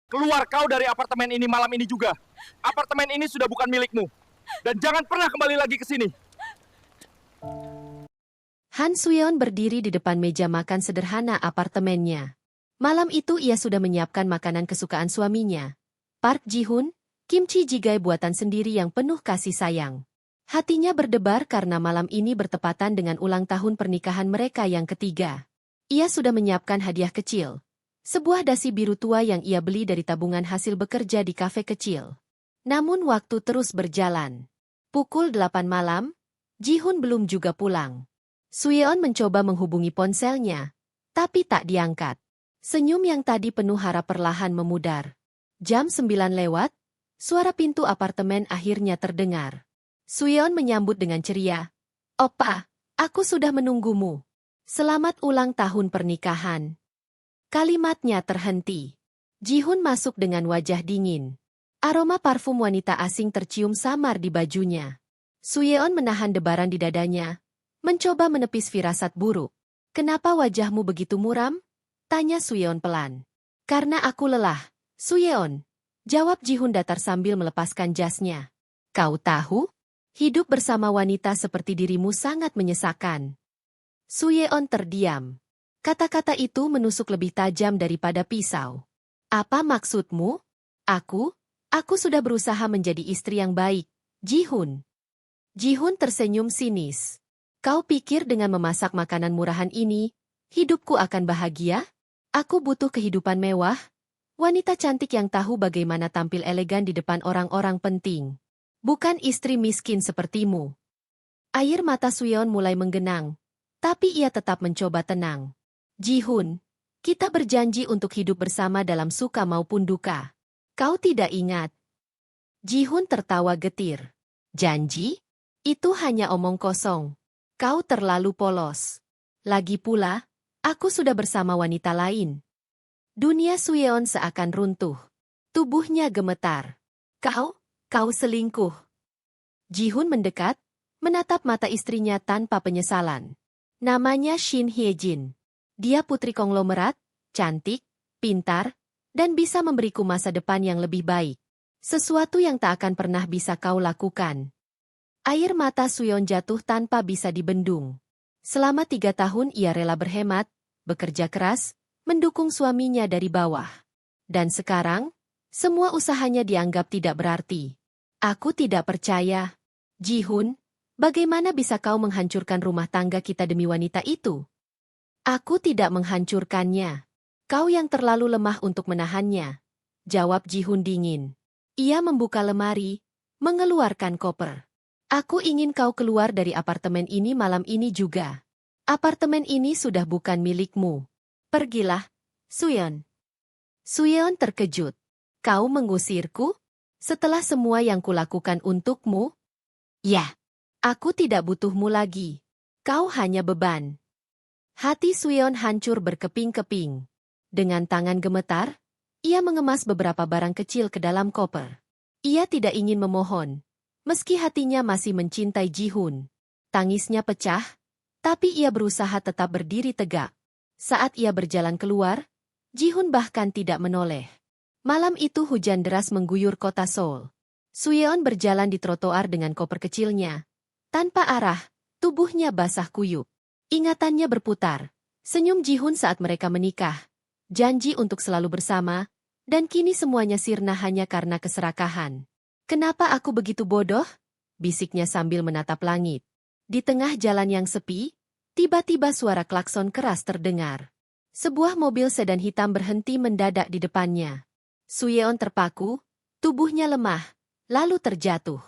Keluar kau dari apartemen ini malam ini juga. Apartemen ini sudah bukan milikmu. Dan jangan pernah kembali lagi ke sini. Han Suyeon berdiri di depan meja makan sederhana apartemennya. Malam itu ia sudah menyiapkan makanan kesukaan suaminya. Park Ji-hoon, kimchi jjigae buatan sendiri yang penuh kasih sayang. Hatinya berdebar karena malam ini bertepatan dengan ulang tahun pernikahan mereka yang ketiga. Ia sudah menyiapkan hadiah kecil. Sebuah dasi biru tua yang ia beli dari tabungan hasil bekerja di kafe kecil. Namun waktu terus berjalan. Pukul 8 malam, Ji-hoon belum juga pulang. Suyeon mencoba menghubungi ponselnya, tapi tak diangkat. Senyum yang tadi penuh harap perlahan memudar. Jam 9 lewat, suara pintu apartemen akhirnya terdengar. Suyeon menyambut dengan ceria. "Opa, aku sudah menunggumu. Selamat ulang tahun pernikahan." Kalimatnya terhenti. Ji-hoon masuk dengan wajah dingin. Aroma parfum wanita asing tercium samar di bajunya. Suyeon menahan debaran di dadanya, mencoba menepis firasat buruk. "Kenapa wajahmu begitu muram?" tanya Suyeon pelan. "Karena aku lelah, Suyeon," jawab Ji-hoon datar sambil melepaskan jasnya. "Kau tahu? Hidup bersama wanita seperti dirimu sangat menyesakan." Suyeon terdiam. Kata-kata itu menusuk lebih tajam daripada pisau. "Apa maksudmu? Aku sudah berusaha menjadi istri yang baik, Ji-hoon." Ji-hoon tersenyum sinis. "Kau pikir dengan memasak makanan murahan ini, hidupku akan bahagia? Aku butuh kehidupan mewah. Wanita cantik yang tahu bagaimana tampil elegan di depan orang-orang penting. Bukan istri miskin sepertimu." Air mata Suyeon mulai menggenang, tapi ia tetap mencoba tenang. "Ji-hoon, kita berjanji untuk hidup bersama dalam suka maupun duka. Kau tidak ingat?" Ji-hoon tertawa getir. "Janji? Itu hanya omong kosong. Kau terlalu polos. Lagi pula, aku sudah bersama wanita lain." Dunia Suyeon seakan runtuh. Tubuhnya gemetar. Kau selingkuh." Ji-hoon mendekat, menatap mata istrinya tanpa penyesalan. Namanya Shin Hye-jin. Dia putri konglomerat, cantik, pintar, dan bisa memberiku masa depan yang lebih baik. Sesuatu yang tak akan pernah bisa kau lakukan. Air mata Suyeon jatuh tanpa bisa dibendung. Selama 3 tahun ia rela berhemat, bekerja keras, mendukung suaminya dari bawah. Dan sekarang, semua usahanya dianggap tidak berarti. "Aku tidak percaya. Ji-hoon, bagaimana bisa kau menghancurkan rumah tangga kita demi wanita itu?" "Aku tidak menghancurkannya. Kau yang terlalu lemah untuk menahannya," jawab Ji-hoon dingin. Ia membuka lemari, mengeluarkan koper. "Aku ingin kau keluar dari apartemen ini malam ini juga. Apartemen ini sudah bukan milikmu. Pergilah, Suyeon." Suyeon terkejut. "Kau mengusirku? Setelah semua yang kulakukan untukmu?" "Ya, aku tidak butuhmu lagi. Kau hanya beban." Hati Suyeon hancur berkeping-keping. Dengan tangan gemetar, ia mengemas beberapa barang kecil ke dalam koper. Ia tidak ingin memohon, meski hatinya masih mencintai Ji-hoon. Tangisnya pecah, tapi ia berusaha tetap berdiri tegak. Saat ia berjalan keluar, Ji-hoon bahkan tidak menoleh. Malam itu hujan deras mengguyur kota Seoul. Suyeon berjalan di trotoar dengan koper kecilnya. Tanpa arah, tubuhnya basah kuyup. Ingatannya berputar. Senyum Ji-hoon saat mereka menikah. Janji untuk selalu bersama, dan kini semuanya sirna hanya karena keserakahan. "Kenapa aku begitu bodoh?" bisiknya sambil menatap langit. Di tengah jalan yang sepi, tiba-tiba suara klakson keras terdengar. Sebuah mobil sedan hitam berhenti mendadak di depannya. Suyeon terpaku, tubuhnya lemah, lalu terjatuh.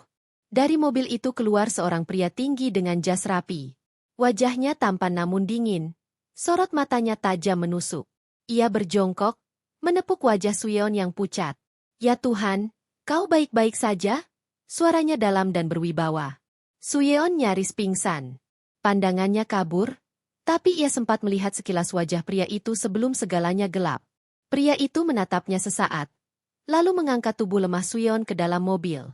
Dari mobil itu keluar seorang pria tinggi dengan jas rapi. Wajahnya tampan namun dingin, sorot matanya tajam menusuk. Ia berjongkok, menepuk wajah Suyeon yang pucat. "Ya Tuhan, kau baik-baik saja?" Suaranya dalam dan berwibawa. Suyeon nyaris pingsan. Pandangannya kabur, tapi ia sempat melihat sekilas wajah pria itu sebelum segalanya gelap. Pria itu menatapnya sesaat, lalu mengangkat tubuh lemah Suyeon ke dalam mobil.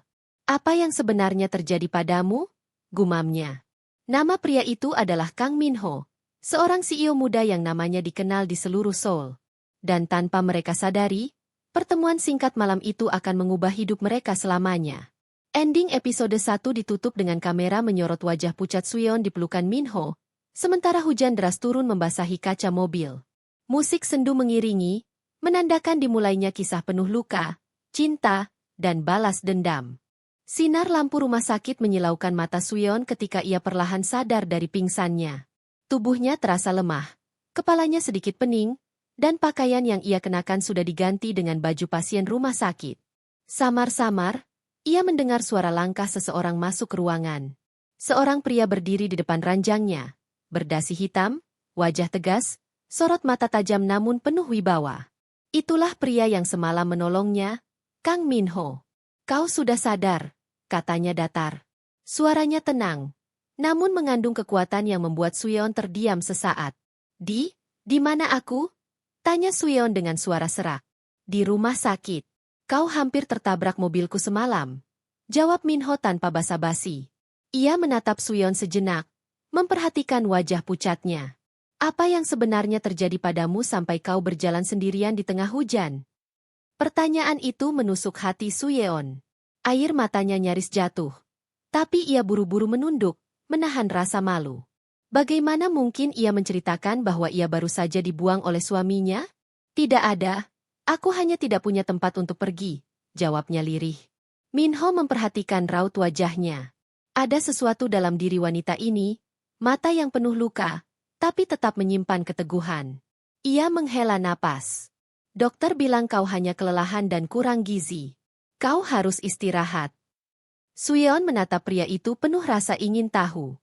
"Apa yang sebenarnya terjadi padamu?" gumamnya. Nama pria itu adalah Kang Min-ho, seorang CEO muda yang namanya dikenal di seluruh Seoul. Dan tanpa mereka sadari, Pertemuan singkat malam itu akan mengubah hidup mereka selamanya. Ending episode 1 ditutup dengan kamera menyorot wajah pucat Suyeon di pelukan Minho, sementara hujan deras turun membasahi kaca mobil. Musik sendu mengiringi, menandakan dimulainya kisah penuh luka, cinta, dan balas dendam. Sinar lampu rumah sakit menyilaukan mata Suyeon ketika ia perlahan sadar dari pingsannya. Tubuhnya terasa lemah, kepalanya sedikit pening, dan pakaian yang ia kenakan sudah diganti dengan baju pasien rumah sakit. Samar-samar, ia mendengar suara langkah seseorang masuk ke ruangan. Seorang pria berdiri di depan ranjangnya, berdasi hitam, wajah tegas, sorot mata tajam namun penuh wibawa. Itulah pria yang semalam menolongnya, Kang Minho. "Kau sudah sadar," katanya datar. Suaranya tenang, namun mengandung kekuatan yang membuat Suyeon terdiam sesaat. Di mana aku?" tanya Suyeon dengan suara serak. "Di rumah sakit. Kau hampir tertabrak mobilku semalam," jawab Minho tanpa basa-basi. Ia menatap Suyeon sejenak, memperhatikan wajah pucatnya. "Apa yang sebenarnya terjadi padamu sampai kau berjalan sendirian di tengah hujan?" Pertanyaan itu menusuk hati Suyeon. Air matanya nyaris jatuh. Tapi ia buru-buru menunduk, menahan rasa malu. Bagaimana mungkin ia menceritakan bahwa ia baru saja dibuang oleh suaminya? "Tidak ada. Aku hanya tidak punya tempat untuk pergi," jawabnya lirih. Minho memperhatikan raut wajahnya. Ada sesuatu dalam diri wanita ini, mata yang penuh luka, tapi tetap menyimpan keteguhan. Ia menghela napas. "Dokter bilang kau hanya kelelahan dan kurang gizi. Kau harus istirahat." Suyeon menatap pria itu penuh rasa ingin tahu.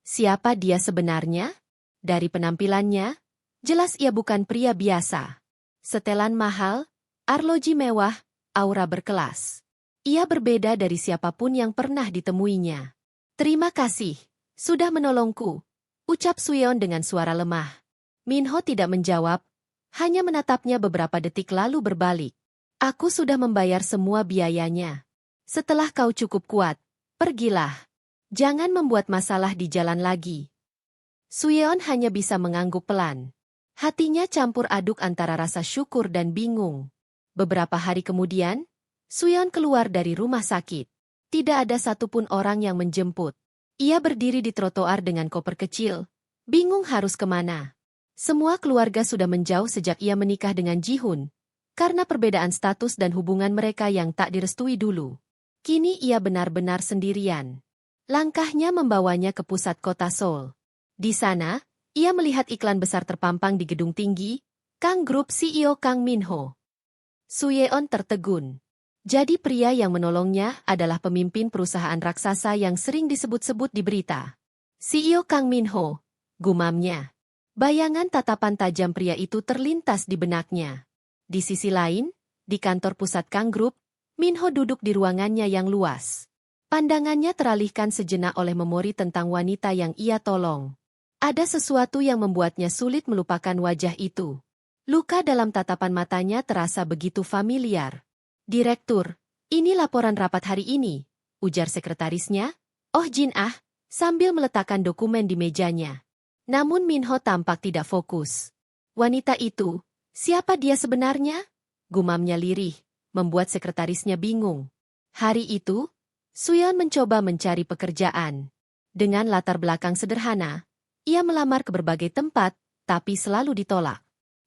Siapa dia sebenarnya? Dari penampilannya, jelas ia bukan pria biasa. Setelan mahal, arloji mewah, aura berkelas. Ia berbeda dari siapapun yang pernah ditemuinya. "Terima kasih, sudah menolongku," ucap Suyeon dengan suara lemah. Minho tidak menjawab, hanya menatapnya beberapa detik lalu berbalik. "Aku sudah membayar semua biayanya. Setelah kau cukup kuat, pergilah. Jangan membuat masalah di jalan lagi." Suyeon hanya bisa mengangguk pelan. Hatinya campur aduk antara rasa syukur dan bingung. Beberapa hari kemudian, Suyeon keluar dari rumah sakit. Tidak ada satupun orang yang menjemput. Ia berdiri di trotoar dengan koper kecil, bingung harus kemana. Semua keluarga sudah menjauh sejak ia menikah dengan Ji-hun, karena perbedaan status dan hubungan mereka yang tak direstui dulu. Kini ia benar-benar sendirian. Langkahnya membawanya ke pusat kota Seoul. Di sana, ia melihat iklan besar terpampang di gedung tinggi, Kang Group CEO Kang Minho. Suyeon tertegun. Jadi pria yang menolongnya adalah pemimpin perusahaan raksasa yang sering disebut-sebut di berita. CEO Kang Minho, gumamnya. Bayangan tatapan tajam pria itu terlintas di benaknya. Di sisi lain, di kantor pusat Kang Group, Minho duduk di ruangannya yang luas. Pandangannya teralihkan sejenak oleh memori tentang wanita yang ia tolong. Ada sesuatu yang membuatnya sulit melupakan wajah itu. Luka dalam tatapan matanya terasa begitu familiar. "Direktur, ini laporan rapat hari ini," ujar sekretarisnya, Oh Jin-ah, sambil meletakkan dokumen di mejanya. Namun Minho tampak tidak fokus. "Wanita itu, siapa dia sebenarnya?" gumamnya lirih, membuat sekretarisnya bingung. Hari itu, Suyeon mencoba mencari pekerjaan. Dengan latar belakang sederhana, ia melamar ke berbagai tempat, tapi selalu ditolak.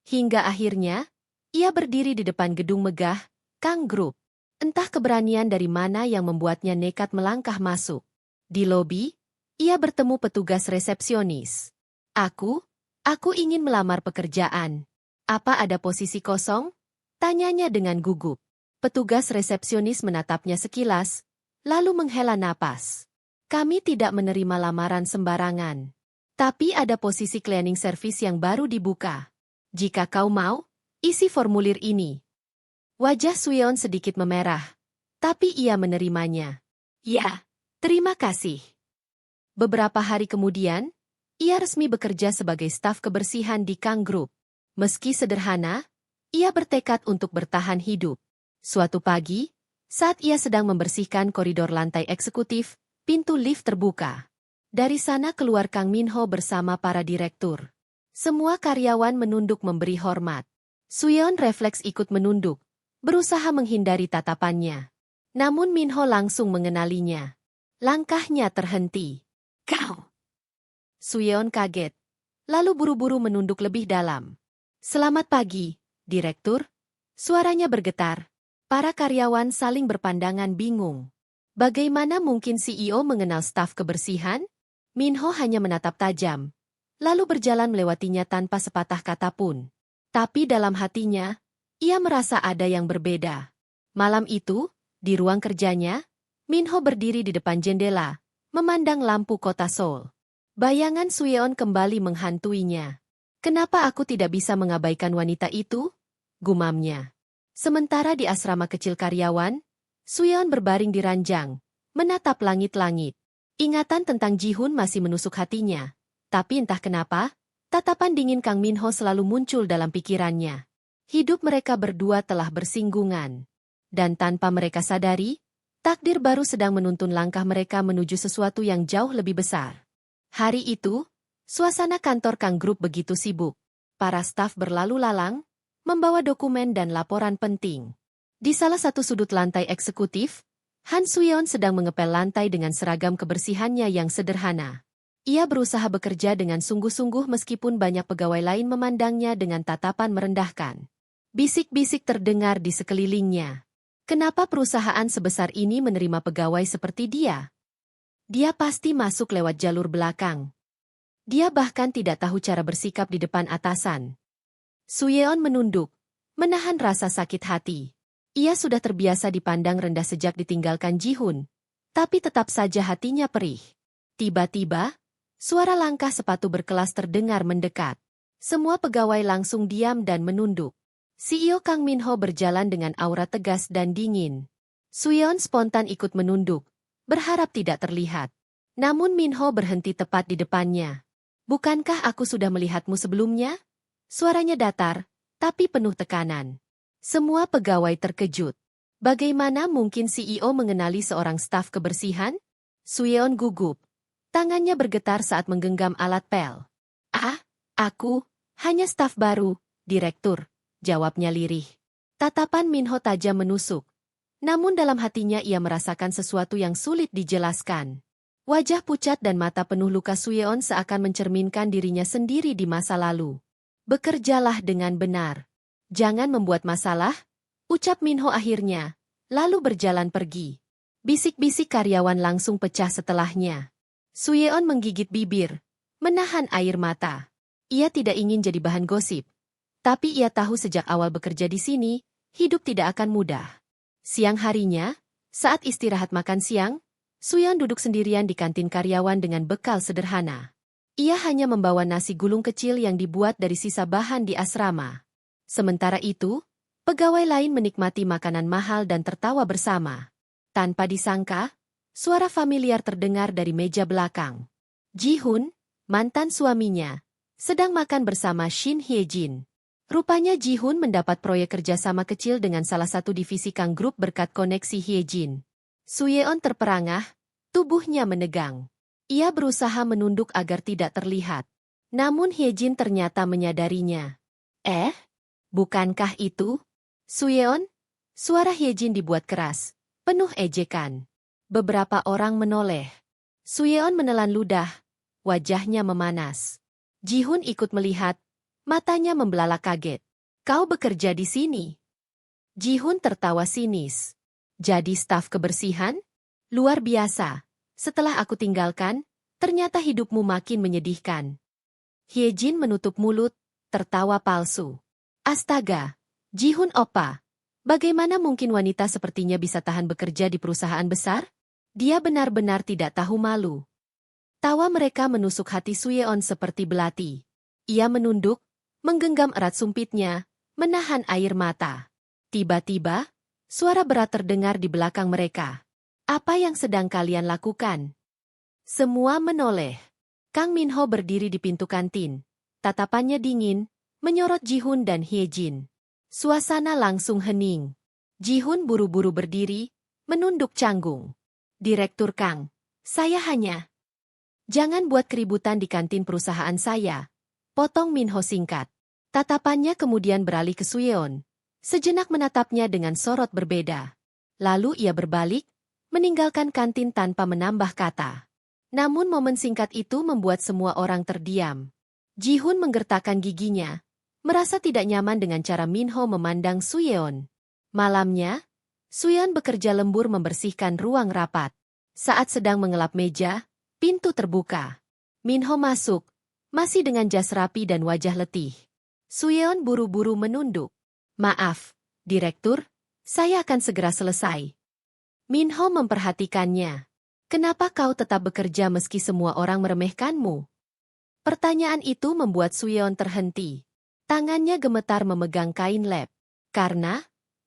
Hingga akhirnya, ia berdiri di depan gedung megah, Kang Group. Entah keberanian dari mana yang membuatnya nekat melangkah masuk. Di lobi, ia bertemu petugas resepsionis. Aku ingin melamar pekerjaan. Apa ada posisi kosong?" tanyanya dengan gugup. Petugas resepsionis menatapnya sekilas, lalu menghela napas. "Kami tidak menerima lamaran sembarangan. Tapi ada posisi cleaning service yang baru dibuka. Jika kau mau, isi formulir ini." Wajah Suyeon sedikit memerah, tapi ia menerimanya. "Ya, terima kasih." Beberapa hari kemudian, ia resmi bekerja sebagai staf kebersihan di Kang Group. Meski sederhana, ia bertekad untuk bertahan hidup. Suatu pagi, saat ia sedang membersihkan koridor lantai eksekutif, pintu lift terbuka. Dari sana keluar Kang Minho bersama para direktur. Semua karyawan menunduk memberi hormat. Suyeon refleks ikut menunduk, berusaha menghindari tatapannya. Namun Minho langsung mengenalinya. Langkahnya terhenti. Kau! Suyeon kaget, lalu buru-buru menunduk lebih dalam. Selamat pagi, Direktur. Suaranya bergetar. Para karyawan saling berpandangan bingung. Bagaimana mungkin CEO mengenal staf kebersihan? Minho hanya menatap tajam, lalu berjalan melewatinya tanpa sepatah kata pun. Tapi dalam hatinya, ia merasa ada yang berbeda. Malam itu, di ruang kerjanya, Minho berdiri di depan jendela, memandang lampu kota Seoul. Bayangan Suyeon kembali menghantuinya. Kenapa aku tidak bisa mengabaikan wanita itu? Gumamnya. Sementara di asrama kecil karyawan, Suyeon berbaring di ranjang, menatap langit-langit. Ingatan tentang Ji-hun masih menusuk hatinya. Tapi entah kenapa, tatapan dingin Kang Minho selalu muncul dalam pikirannya. Hidup mereka berdua telah bersinggungan. Dan tanpa mereka sadari, takdir baru sedang menuntun langkah mereka menuju sesuatu yang jauh lebih besar. Hari itu, suasana kantor Kang Group begitu sibuk. Para staf berlalu lalang, membawa dokumen dan laporan penting. Di salah satu sudut lantai eksekutif, Han Suyeon sedang mengepel lantai dengan seragam kebersihannya yang sederhana. Ia berusaha bekerja dengan sungguh-sungguh meskipun banyak pegawai lain memandangnya dengan tatapan merendahkan. Bisik-bisik terdengar di sekelilingnya. Kenapa perusahaan sebesar ini menerima pegawai seperti dia? Dia pasti masuk lewat jalur belakang. Dia bahkan tidak tahu cara bersikap di depan atasan. Suyeon menunduk, menahan rasa sakit hati. Ia sudah terbiasa dipandang rendah sejak ditinggalkan Ji-hun, tapi tetap saja hatinya perih. Tiba-tiba, suara langkah sepatu berkelas terdengar mendekat. Semua pegawai langsung diam dan menunduk. CEO Kang Minho berjalan dengan aura tegas dan dingin. Suyeon spontan ikut menunduk, berharap tidak terlihat. Namun Minho berhenti tepat di depannya. Bukankah aku sudah melihatmu sebelumnya? Suaranya datar, tapi penuh tekanan. Semua pegawai terkejut. Bagaimana mungkin CEO mengenali seorang staf kebersihan? Suyeon gugup. Tangannya bergetar saat menggenggam alat pel. Aku, hanya staf baru, Direktur, jawabnya lirih. Tatapan Minho tajam menusuk. Namun dalam hatinya ia merasakan sesuatu yang sulit dijelaskan. Wajah pucat dan mata penuh luka Suyeon seakan mencerminkan dirinya sendiri di masa lalu. Bekerjalah dengan benar. Jangan membuat masalah, ucap Minho akhirnya, lalu berjalan pergi. Bisik-bisik karyawan langsung pecah setelahnya. Suyeon menggigit bibir, menahan air mata. Ia tidak ingin jadi bahan gosip. Tapi ia tahu sejak awal bekerja di sini, hidup tidak akan mudah. Siang harinya, saat istirahat makan siang, Suyeon duduk sendirian di kantin karyawan dengan bekal sederhana. Ia hanya membawa nasi gulung kecil yang dibuat dari sisa bahan di asrama. Sementara itu, pegawai lain menikmati makanan mahal dan tertawa bersama. Tanpa disangka, suara familiar terdengar dari meja belakang. Ji-hun, mantan suaminya, sedang makan bersama Shin Hye-jin. Rupanya Ji-hun mendapat proyek kerjasama kecil dengan salah satu divisi Kang Group berkat koneksi Hye-jin. Suyeon terperangah, tubuhnya menegang. Ia berusaha menunduk agar tidak terlihat. Namun Hye-jin ternyata menyadarinya. Bukankah itu? Suyeon? Suara Hye-jin dibuat keras, penuh ejekan. Beberapa orang menoleh. Suyeon menelan ludah, wajahnya memanas. Ji-hun ikut melihat, matanya membelalak kaget. Kau bekerja di sini? Ji-hun tertawa sinis. Jadi staf kebersihan? Luar biasa. Setelah aku tinggalkan, ternyata hidupmu makin menyedihkan. Hye-jin menutup mulut, tertawa palsu. Astaga, Ji-hun opa. Bagaimana mungkin wanita sepertinya bisa tahan bekerja di perusahaan besar? Dia benar-benar tidak tahu malu. Tawa mereka menusuk hati Suyeon seperti belati. Ia menunduk, menggenggam erat sumpitnya, menahan air mata. Tiba-tiba, suara berat terdengar di belakang mereka. Apa yang sedang kalian lakukan? Semua menoleh. Kang Minho berdiri di pintu kantin. Tatapannya dingin, menyorot Ji-hun dan Hye-jin. Suasana langsung hening. Ji-hun buru-buru berdiri, menunduk canggung. Direktur Kang, saya hanya... Jangan buat keributan di kantin perusahaan saya. Potong Minho singkat. Tatapannya kemudian beralih ke Suyeon. Sejenak menatapnya dengan sorot berbeda. Lalu ia berbalik, meninggalkan kantin tanpa menambah kata. Namun momen singkat itu membuat semua orang terdiam. Ji-hun menggertakkan giginya, merasa tidak nyaman dengan cara Min-ho memandang Su-yeon. Malamnya, Su-yeon bekerja lembur membersihkan ruang rapat. Saat sedang mengelap meja, pintu terbuka. Min-ho masuk, masih dengan jas rapi dan wajah letih. Su-yeon buru-buru menunduk. Maaf, Direktur, saya akan segera selesai. Min-ho memperhatikannya. Kenapa kau tetap bekerja meski semua orang meremehkanmu? Pertanyaan itu membuat Su-yeon terhenti. Tangannya gemetar memegang kain lap. Karena,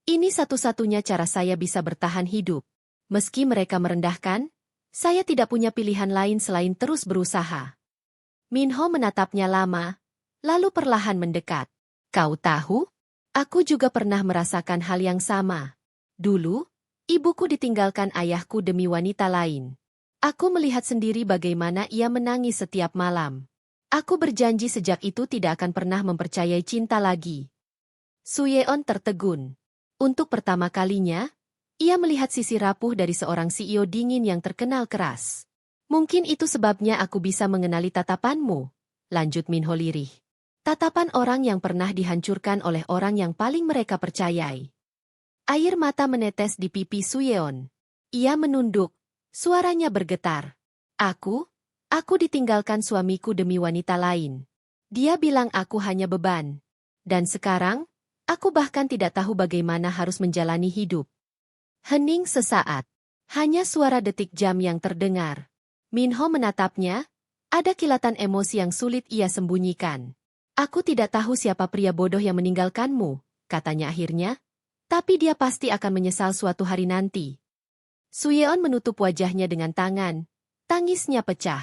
ini satu-satunya cara saya bisa bertahan hidup. Meski mereka merendahkan, saya tidak punya pilihan lain selain terus berusaha. Min-ho menatapnya lama, lalu perlahan mendekat. Kau tahu? Aku juga pernah merasakan hal yang sama. Dulu, ibuku ditinggalkan ayahku demi wanita lain. Aku melihat sendiri bagaimana ia menangis setiap malam. Aku berjanji sejak itu tidak akan pernah mempercayai cinta lagi. Su-yeon tertegun. Untuk pertama kalinya, ia melihat sisi rapuh dari seorang CEO dingin yang terkenal keras. Mungkin itu sebabnya aku bisa mengenali tatapanmu, lanjut Min-ho lirih. Tatapan orang yang pernah dihancurkan oleh orang yang paling mereka percayai. Air mata menetes di pipi Su-yeon. Ia menunduk, suaranya bergetar. Aku ditinggalkan suamiku demi wanita lain. Dia bilang aku hanya beban. Dan sekarang, aku bahkan tidak tahu bagaimana harus menjalani hidup. Hening sesaat. Hanya suara detik jam yang terdengar. Min-ho menatapnya, ada kilatan emosi yang sulit ia sembunyikan. Aku tidak tahu siapa pria bodoh yang meninggalkanmu, katanya akhirnya. Tapi dia pasti akan menyesal suatu hari nanti. Su-yeon menutup wajahnya dengan tangan. Tangisnya pecah.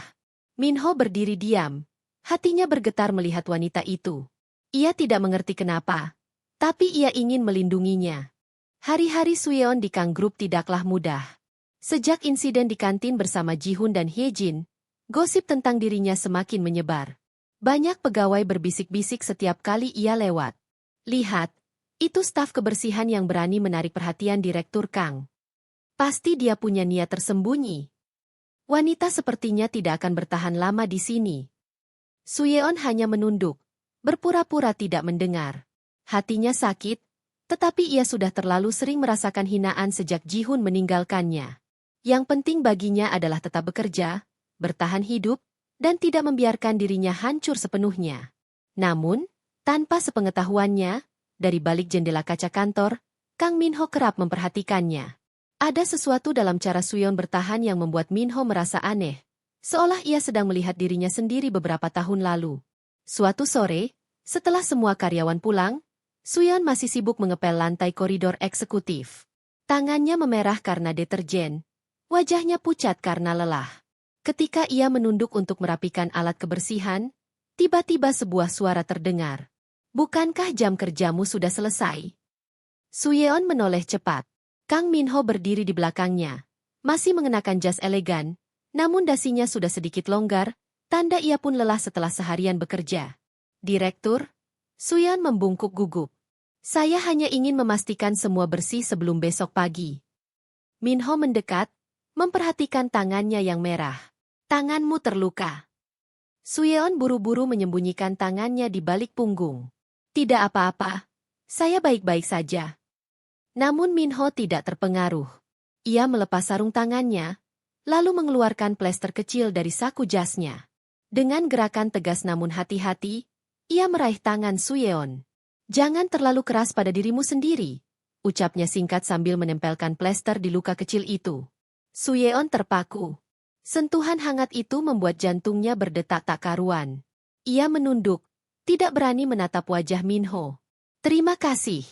Min-ho berdiri diam. Hatinya bergetar melihat wanita itu. Ia tidak mengerti kenapa. Tapi ia ingin melindunginya. Hari-hari Su-yeon di Kang Group tidaklah mudah. Sejak insiden di kantin bersama Ji-hun dan Hye-jin, gosip tentang dirinya semakin menyebar. Banyak pegawai berbisik-bisik setiap kali ia lewat. Lihat, itu staf kebersihan yang berani menarik perhatian Direktur Kang. Pasti dia punya niat tersembunyi. Wanita sepertinya tidak akan bertahan lama di sini. Su-yeon hanya menunduk, berpura-pura tidak mendengar. Hatinya sakit, tetapi ia sudah terlalu sering merasakan hinaan sejak Ji-hun meninggalkannya. Yang penting baginya adalah tetap bekerja, bertahan hidup, dan tidak membiarkan dirinya hancur sepenuhnya. Namun, tanpa sepengetahuannya, dari balik jendela kaca kantor, Kang Min-ho kerap memperhatikannya. Ada sesuatu dalam cara Su-yeon bertahan yang membuat Min-ho merasa aneh, seolah ia sedang melihat dirinya sendiri beberapa tahun lalu. Suatu sore, setelah semua karyawan pulang, Su-yeon masih sibuk mengepel lantai koridor eksekutif. Tangannya memerah karena deterjen, wajahnya pucat karena lelah. Ketika ia menunduk untuk merapikan alat kebersihan, tiba-tiba sebuah suara terdengar. Bukankah jam kerjamu sudah selesai? Su-yeon menoleh cepat. Kang Min-ho berdiri di belakangnya. Masih mengenakan jas elegan, namun dasinya sudah sedikit longgar, tanda ia pun lelah setelah seharian bekerja. Direktur, Su-yeon membungkuk gugup. Saya hanya ingin memastikan semua bersih sebelum besok pagi. Min-ho mendekat, memperhatikan tangannya yang merah. Tanganmu terluka. Su-yeon buru-buru menyembunyikan tangannya di balik punggung. Tidak apa-apa, saya baik-baik saja. Namun Min-ho tidak terpengaruh. Ia melepas sarung tangannya, lalu mengeluarkan plester kecil dari saku jasnya. Dengan gerakan tegas namun hati-hati, ia meraih tangan Su-yeon. Jangan terlalu keras pada dirimu sendiri, ucapnya singkat sambil menempelkan plester di luka kecil itu. Su-yeon terpaku. Sentuhan hangat itu membuat jantungnya berdetak tak karuan. Ia menunduk, tidak berani menatap wajah Min-ho. Terima kasih,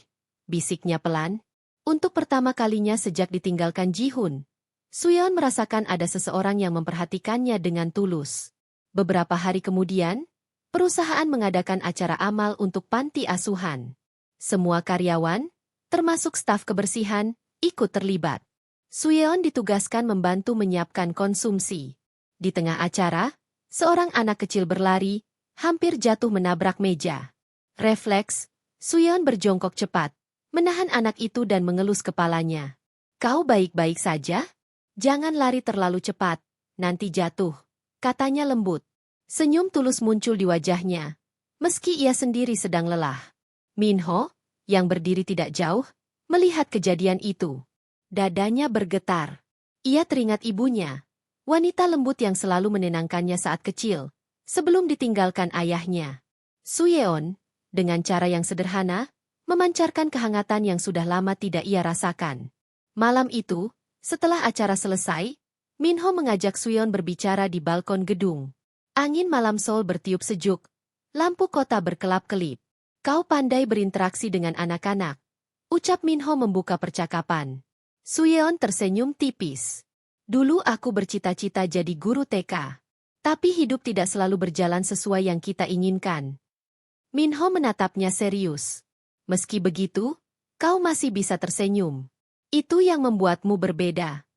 bisiknya pelan. Untuk pertama kalinya sejak ditinggalkan Ji-hun, Su-yeon merasakan ada seseorang yang memperhatikannya dengan tulus. Beberapa hari kemudian, perusahaan mengadakan acara amal untuk panti asuhan. Semua karyawan, termasuk staf kebersihan, ikut terlibat. Su-yeon ditugaskan membantu menyiapkan konsumsi. Di tengah acara, seorang anak kecil berlari, hampir jatuh menabrak meja. Refleks, Su-yeon berjongkok cepat, menahan anak itu dan mengelus kepalanya. Kau baik-baik saja? Jangan lari terlalu cepat, nanti jatuh, katanya lembut. Senyum tulus muncul di wajahnya, meski ia sendiri sedang lelah. Minho, yang berdiri tidak jauh, melihat kejadian itu. Dadanya bergetar. Ia teringat ibunya, wanita lembut yang selalu menenangkannya saat kecil, sebelum ditinggalkan ayahnya. Suyeon, dengan cara yang sederhana, memancarkan kehangatan yang sudah lama tidak ia rasakan. Malam itu, setelah acara selesai, Minho mengajak Suyeon berbicara di balkon gedung. Angin malam Seoul bertiup sejuk, lampu kota berkelap-kelip. Kau pandai berinteraksi dengan anak-anak, ucap Minho membuka percakapan. Suyeon tersenyum tipis. Dulu aku bercita-cita jadi guru TK. Tapi hidup tidak selalu berjalan sesuai yang kita inginkan. Minho menatapnya serius. Meski begitu, kau masih bisa tersenyum. Itu yang membuatmu berbeda.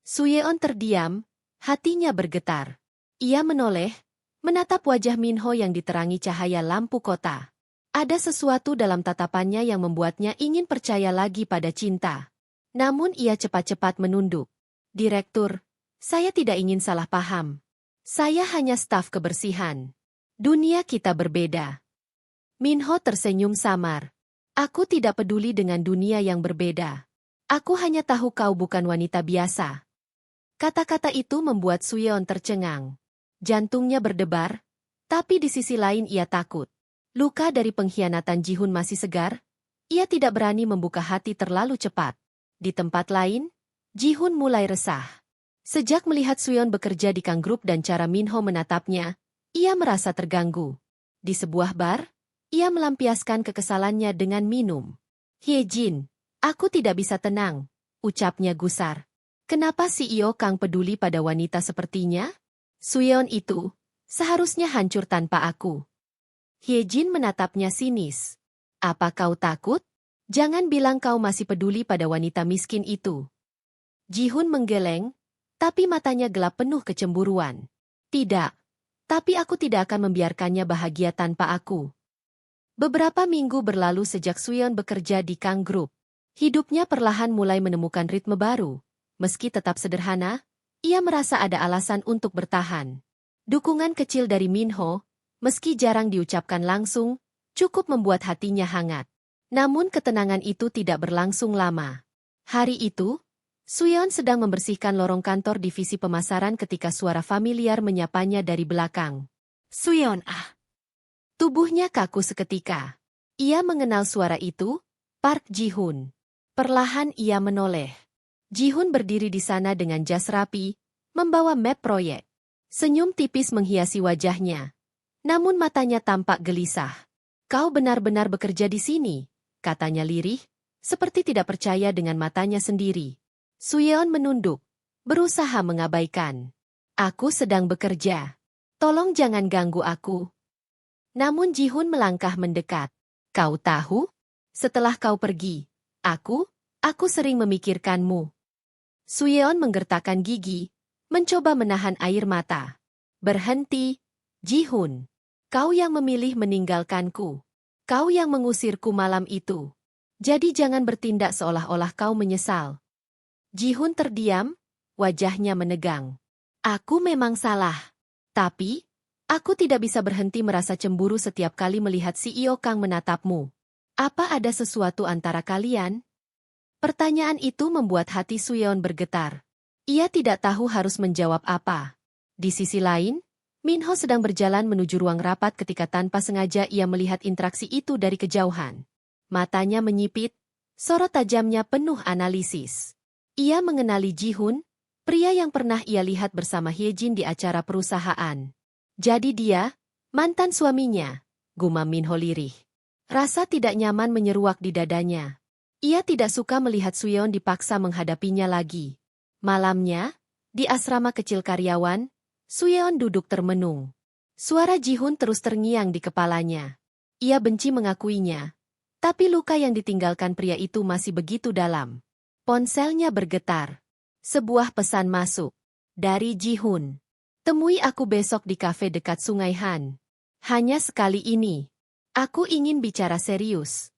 Suyeon terdiam, hatinya bergetar. Ia menoleh, menatap wajah Minho yang diterangi cahaya lampu kota. Ada sesuatu dalam tatapannya yang membuatnya ingin percaya lagi pada cinta. Namun ia cepat-cepat menunduk. Direktur, saya tidak ingin salah paham. Saya hanya staf kebersihan. Dunia kita berbeda. Minho tersenyum samar. Aku tidak peduli dengan dunia yang berbeda. Aku hanya tahu kau bukan wanita biasa. Kata-kata itu membuat Suyeon tercengang. Jantungnya berdebar, tapi di sisi lain ia takut. Luka dari pengkhianatan Jihun masih segar, ia tidak berani membuka hati terlalu cepat. Di tempat lain, Jihun mulai resah. Sejak melihat Suyeon bekerja di Kang Group dan cara Minho menatapnya, ia merasa terganggu. Di sebuah bar, ia melampiaskan kekesalannya dengan minum. Hyejin, aku tidak bisa tenang, ucapnya gusar. Kenapa CEO Kang peduli pada wanita sepertinya? Suyeon itu seharusnya hancur tanpa aku. Hyejin menatapnya sinis. Apa kau takut? Jangan bilang kau masih peduli pada wanita miskin itu. Jihun menggeleng, tapi matanya gelap penuh kecemburuan. Tidak, tapi aku tidak akan membiarkannya bahagia tanpa aku. Beberapa minggu berlalu sejak Suyeon bekerja di Kang Group. Hidupnya perlahan mulai menemukan ritme baru. Meski tetap sederhana, ia merasa ada alasan untuk bertahan. Dukungan kecil dari Minho, meski jarang diucapkan langsung, cukup membuat hatinya hangat. Namun ketenangan itu tidak berlangsung lama. Hari itu, Suyeon sedang membersihkan lorong kantor divisi pemasaran ketika suara familiar menyapanya dari belakang. Suyeon ah. Tubuhnya kaku seketika. Ia mengenal suara itu, Park Ji-hun. Perlahan ia menoleh. Ji-hun berdiri di sana dengan jas rapi, membawa map proyek. Senyum tipis menghiasi wajahnya. Namun matanya tampak gelisah. Kau benar-benar bekerja di sini, katanya lirih, seperti tidak percaya dengan matanya sendiri. Suyeon menunduk, berusaha mengabaikan. Aku sedang bekerja. Tolong jangan ganggu aku. Namun Ji-hun melangkah mendekat. Kau tahu? Setelah kau pergi, aku sering memikirkanmu. Suyeon menggertakkan gigi, mencoba menahan air mata. Berhenti, Ji-hun. Kau yang memilih meninggalkanku. Kau yang mengusirku malam itu. Jadi jangan bertindak seolah-olah kau menyesal. Ji-hun terdiam, wajahnya menegang. Aku memang salah. Tapi, aku tidak bisa berhenti merasa cemburu setiap kali melihat CEO Kang menatapmu. Apa ada sesuatu antara kalian? Pertanyaan itu membuat hati Suyeon bergetar. Ia tidak tahu harus menjawab apa. Di sisi lain, Minho sedang berjalan menuju ruang rapat ketika tanpa sengaja ia melihat interaksi itu dari kejauhan. Matanya menyipit, sorot tajamnya penuh analisis. Ia mengenali Ji-hun, pria yang pernah ia lihat bersama Hyejin di acara perusahaan. Jadi dia, mantan suaminya, gumam Minho lirih. Rasa tidak nyaman menyeruak di dadanya. Ia tidak suka melihat Suyeon dipaksa menghadapinya lagi. Malamnya, di asrama kecil karyawan, Suyeon duduk termenung. Suara Ji-hun terus terngiang di kepalanya. Ia benci mengakuinya. Tapi luka yang ditinggalkan pria itu masih begitu dalam. Ponselnya bergetar. Sebuah pesan masuk. Dari Ji-hun. Temui aku besok di kafe dekat Sungai Han. Hanya sekali ini. Aku ingin bicara serius.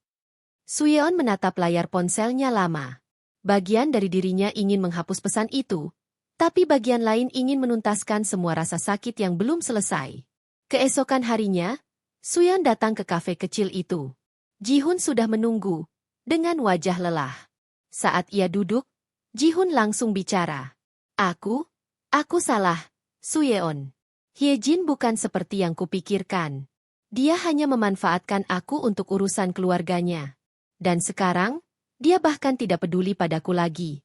Suyeon menatap layar ponselnya lama. Bagian dari dirinya ingin menghapus pesan itu, tapi bagian lain ingin menuntaskan semua rasa sakit yang belum selesai. Keesokan harinya, Suyeon datang ke kafe kecil itu. Ji-hun sudah menunggu, dengan wajah lelah. Saat ia duduk, Ji-hun langsung bicara. Aku salah, Suyeon. Hyejin bukan seperti yang kupikirkan. Dia hanya memanfaatkan aku untuk urusan keluarganya. Dan sekarang, dia bahkan tidak peduli padaku lagi.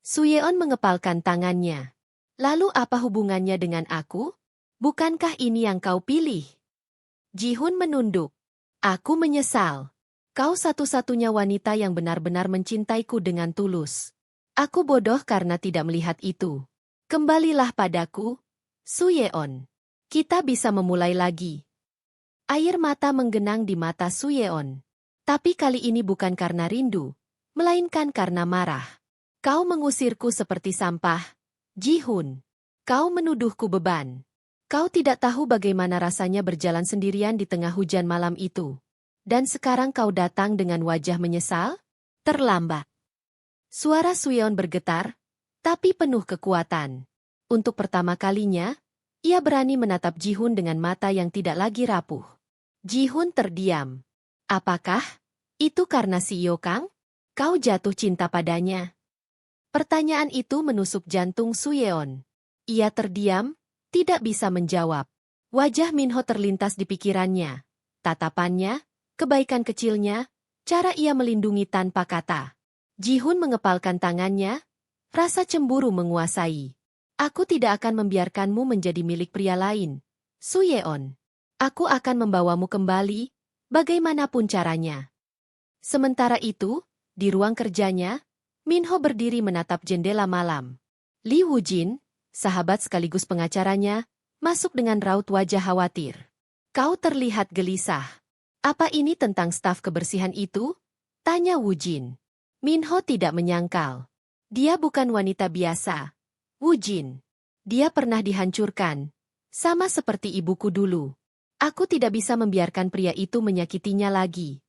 Suyeon mengepalkan tangannya. Lalu apa hubungannya dengan aku? Bukankah ini yang kau pilih? Ji-hun menunduk. Aku menyesal. Kau satu-satunya wanita yang benar-benar mencintaiku dengan tulus. Aku bodoh karena tidak melihat itu. Kembalilah padaku, Suyeon. Kita bisa memulai lagi. Air mata menggenang di mata Suyeon. Tapi kali ini bukan karena rindu, melainkan karena marah. Kau mengusirku seperti sampah, Ji-hun. Kau menuduhku beban. Kau tidak tahu bagaimana rasanya berjalan sendirian di tengah hujan malam itu. Dan sekarang kau datang dengan wajah menyesal? Terlambat. Suara Suyeon bergetar, tapi penuh kekuatan. Untuk pertama kalinya, ia berani menatap Ji-hun dengan mata yang tidak lagi rapuh. Ji-hun terdiam. Apakah itu karena si Yokang? Kau jatuh cinta padanya? Pertanyaan itu menusuk jantung Suyeon. Ia terdiam, tidak bisa menjawab. Wajah Minho terlintas di pikirannya. Tatapannya, kebaikan kecilnya, cara ia melindungi tanpa kata. Ji-hun mengepalkan tangannya, rasa cemburu menguasai. Aku tidak akan membiarkanmu menjadi milik pria lain, Suyeon. Aku akan membawamu kembali, bagaimanapun caranya. Sementara itu, di ruang kerjanya, Minho berdiri menatap jendela malam. Lee Woo-jin, sahabat sekaligus pengacaranya, masuk dengan raut wajah khawatir. Kau terlihat gelisah. Apa ini tentang staf kebersihan itu? Tanya Woo-jin. Minho tidak menyangkal. Dia bukan wanita biasa. Woo-jin. Dia pernah dihancurkan. Sama seperti ibuku dulu. Aku tidak bisa membiarkan pria itu menyakitinya lagi.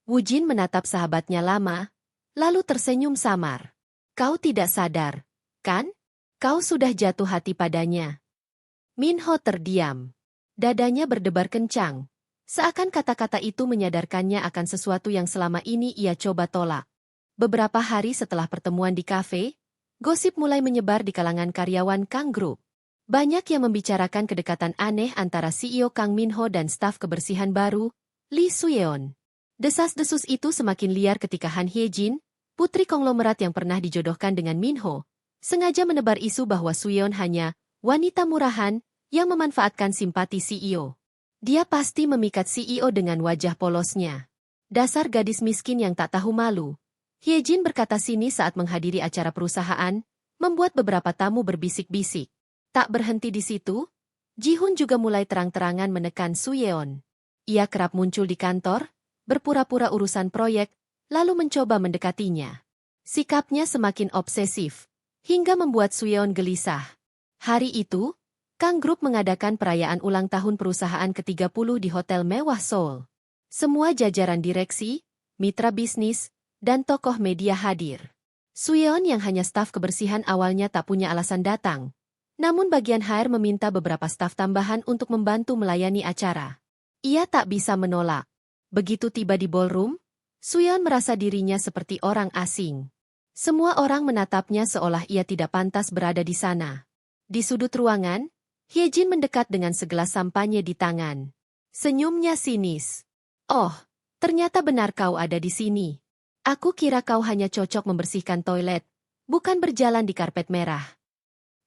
Woo-jin menatap sahabatnya lama, lalu tersenyum samar. Kau tidak sadar, kan? Kau sudah jatuh hati padanya. Minho terdiam. Dadanya berdebar kencang. Seakan kata-kata itu menyadarkannya akan sesuatu yang selama ini ia coba tolak. Beberapa hari setelah pertemuan di kafe, gosip mulai menyebar di kalangan karyawan Kang Group. Banyak yang membicarakan kedekatan aneh antara CEO Kang Minho dan staf kebersihan baru, Lee Suyeon. Desas-desus itu semakin liar ketika Han Hyejin, putri konglomerat yang pernah dijodohkan dengan Minho, sengaja menebar isu bahwa Suyeon hanya wanita murahan yang memanfaatkan simpati CEO. Dia pasti memikat CEO dengan wajah polosnya. Dasar gadis miskin yang tak tahu malu. Hyejin berkata sini saat menghadiri acara perusahaan, membuat beberapa tamu berbisik-bisik. Tak berhenti di situ, Ji-hun juga mulai terang-terangan menekan Suyeon. Ia kerap muncul di kantor, berpura-pura urusan proyek, lalu mencoba mendekatinya. Sikapnya semakin obsesif, hingga membuat Suyeon gelisah. Hari itu, Kang Group mengadakan perayaan ulang tahun perusahaan ke-30 di Hotel Mewah Seoul. Semua jajaran direksi, mitra bisnis, dan tokoh media hadir. Suyeon yang hanya staf kebersihan awalnya tak punya alasan datang. Namun bagian HR meminta beberapa staf tambahan untuk membantu melayani acara. Ia tak bisa menolak. Begitu tiba di ballroom, Suyeon merasa dirinya seperti orang asing. Semua orang menatapnya seolah ia tidak pantas berada di sana. Di sudut ruangan, Hyejin mendekat dengan segelas sampanye di tangan. Senyumnya sinis. Oh, ternyata benar kau ada di sini. Aku kira kau hanya cocok membersihkan toilet, bukan berjalan di karpet merah.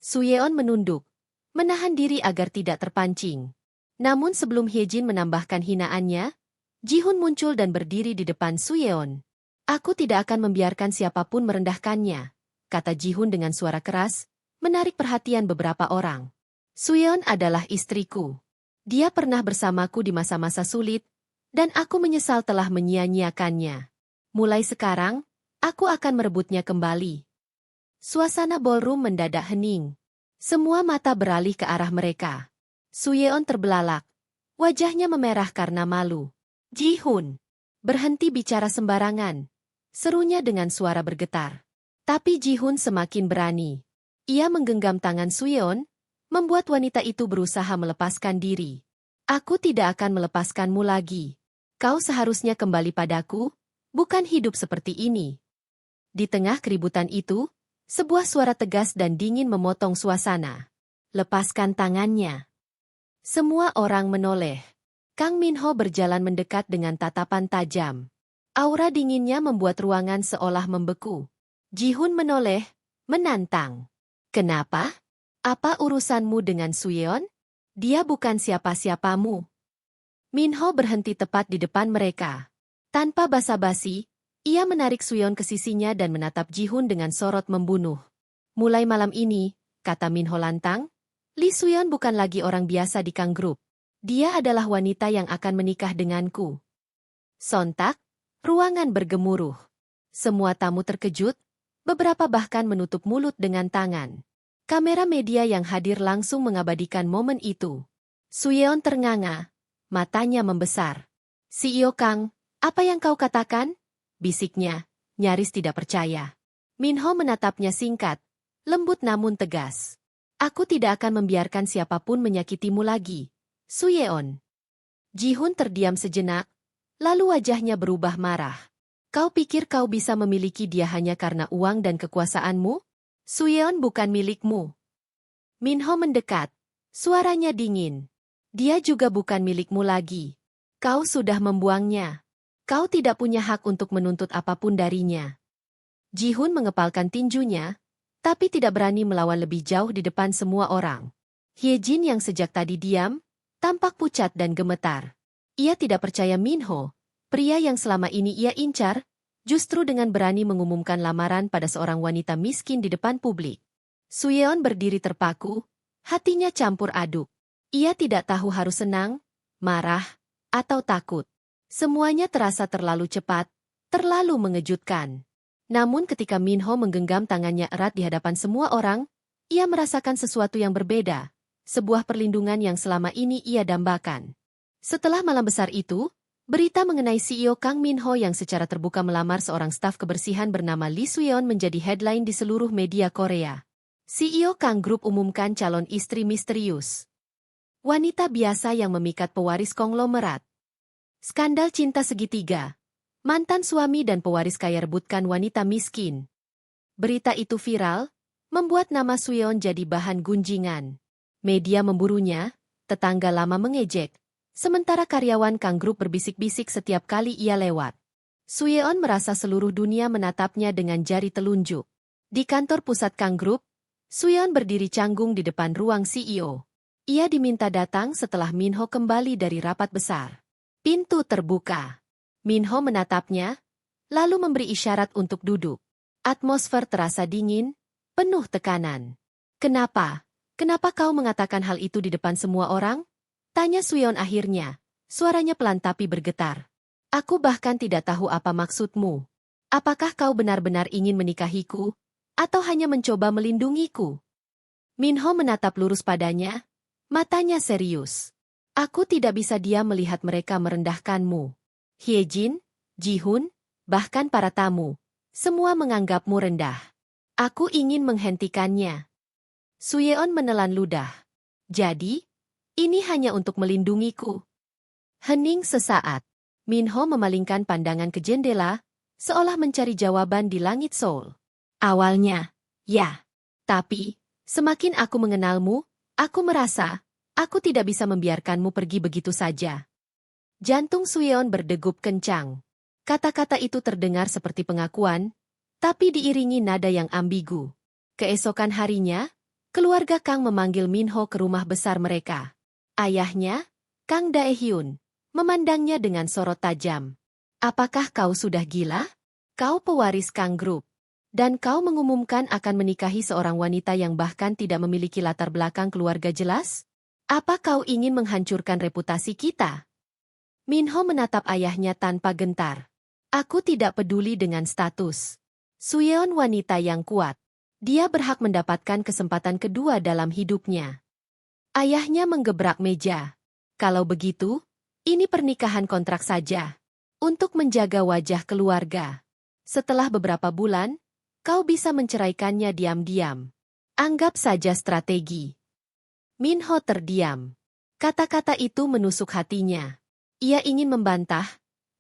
Suyeon menunduk, menahan diri agar tidak terpancing. Namun sebelum Hyejin menambahkan hinaannya, Ji-hun muncul dan berdiri di depan Suyeon. Aku tidak akan membiarkan siapapun merendahkannya, kata Ji-hun dengan suara keras, menarik perhatian beberapa orang. Suyeon adalah istriku. Dia pernah bersamaku di masa-masa sulit, dan aku menyesal telah menyia-nyiakannya. Mulai sekarang, aku akan merebutnya kembali. Suasana ballroom mendadak hening. Semua mata beralih ke arah mereka. Suyeon terbelalak. Wajahnya memerah karena malu. Ji-hun. Berhenti bicara sembarangan, serunya dengan suara bergetar. Tapi Ji-hun semakin berani. Ia menggenggam tangan Suyeon, membuat wanita itu berusaha melepaskan diri. Aku tidak akan melepaskanmu lagi. Kau seharusnya kembali padaku, bukan hidup seperti ini. Di tengah keributan itu, sebuah suara tegas dan dingin memotong suasana. Lepaskan tangannya. Semua orang menoleh. Kang Min-ho berjalan mendekat dengan tatapan tajam. Aura dinginnya membuat ruangan seolah membeku. Ji-hun menoleh, menantang. Kenapa? Apa urusanmu dengan Suyeon? Dia bukan siapa-siapamu. Min-ho berhenti tepat di depan mereka. Tanpa basa-basi, ia menarik Suyeon ke sisinya dan menatap Ji-hun dengan sorot membunuh. Mulai malam ini, kata Min-ho lantang, Lee Suyeon bukan lagi orang biasa di Kang Group. Dia adalah wanita yang akan menikah denganku. Sontak, ruangan bergemuruh. Semua tamu terkejut, beberapa bahkan menutup mulut dengan tangan. Kamera media yang hadir langsung mengabadikan momen itu. Suyeon ternganga, matanya membesar. CEO Kang, apa yang kau katakan? Bisiknya, nyaris tidak percaya. Min-ho menatapnya singkat, lembut namun tegas. Aku tidak akan membiarkan siapapun menyakitimu lagi. Suyeon. Ji-hun terdiam sejenak, lalu wajahnya berubah marah. Kau pikir kau bisa memiliki dia hanya karena uang dan kekuasaanmu? Suyeon bukan milikmu. Min-ho mendekat, suaranya dingin. Dia juga bukan milikmu lagi. Kau sudah membuangnya. Kau tidak punya hak untuk menuntut apapun darinya. Ji-hun mengepalkan tinjunya, tapi tidak berani melawan lebih jauh di depan semua orang. Hye-jin yang sejak tadi diam, tampak pucat dan gemetar. Ia tidak percaya Min-ho, pria yang selama ini ia incar, justru dengan berani mengumumkan lamaran pada seorang wanita miskin di depan publik. Suyeon berdiri terpaku, hatinya campur aduk. Ia tidak tahu harus senang, marah, atau takut. Semuanya terasa terlalu cepat, terlalu mengejutkan. Namun ketika Min-ho menggenggam tangannya erat di hadapan semua orang, ia merasakan sesuatu yang berbeda. Sebuah perlindungan yang selama ini ia dambakan. Setelah malam besar itu, berita mengenai CEO Kang Min-ho yang secara terbuka melamar seorang staf kebersihan bernama Lee Suyeon menjadi headline di seluruh media Korea. CEO Kang Group umumkan calon istri misterius. Wanita biasa yang memikat pewaris konglomerat. Skandal cinta segitiga. Mantan suami dan pewaris kaya rebutkan wanita miskin. Berita itu viral, membuat nama Suyeon jadi bahan gunjingan. Media memburunya, tetangga lama mengejek, sementara karyawan Kang Group berbisik-bisik setiap kali ia lewat. Suyeon merasa seluruh dunia menatapnya dengan jari telunjuk. Di kantor pusat Kang Group, Suyeon berdiri canggung di depan ruang CEO. Ia diminta datang setelah Min-ho kembali dari rapat besar. Pintu terbuka. Min-ho menatapnya, lalu memberi isyarat untuk duduk. Atmosfer terasa dingin, penuh tekanan. Kenapa? Kenapa kau mengatakan hal itu di depan semua orang? Tanya Suyeon akhirnya. Suaranya pelan tapi bergetar. Aku bahkan tidak tahu apa maksudmu. Apakah kau benar-benar ingin menikahiku? Atau hanya mencoba melindungiku? Min-ho menatap lurus padanya. Matanya serius. Aku tidak bisa diam melihat mereka merendahkanmu. Hye-jin, Ji-hun, bahkan para tamu. Semua menganggapmu rendah. Aku ingin menghentikannya. Suyeon menelan ludah. Jadi, ini hanya untuk melindungiku. Hening sesaat. Min-ho memalingkan pandangan ke jendela, seolah mencari jawaban di langit Seoul. Awalnya, ya. Tapi, semakin aku mengenalmu, aku merasa, aku tidak bisa membiarkanmu pergi begitu saja. Jantung Suyeon berdegup kencang. Kata-kata itu terdengar seperti pengakuan, tapi diiringi nada yang ambigu. Keesokan harinya, keluarga Kang memanggil Min-ho ke rumah besar mereka. Ayahnya, Kang Dae-hyun, memandangnya dengan sorot tajam. Apakah kau sudah gila? Kau pewaris Kang Group. Dan kau mengumumkan akan menikahi seorang wanita yang bahkan tidak memiliki latar belakang keluarga jelas? Apa kau ingin menghancurkan reputasi kita? Min-ho menatap ayahnya tanpa gentar. Aku tidak peduli dengan status. Suyeon wanita yang kuat. Dia berhak mendapatkan kesempatan kedua dalam hidupnya. Ayahnya menggebrak meja. Kalau begitu, ini pernikahan kontrak saja. untuk menjaga wajah keluarga. Setelah beberapa bulan, kau bisa menceraikannya diam-diam. Anggap saja strategi. Minho terdiam. Kata-kata itu menusuk hatinya. Ia ingin membantah,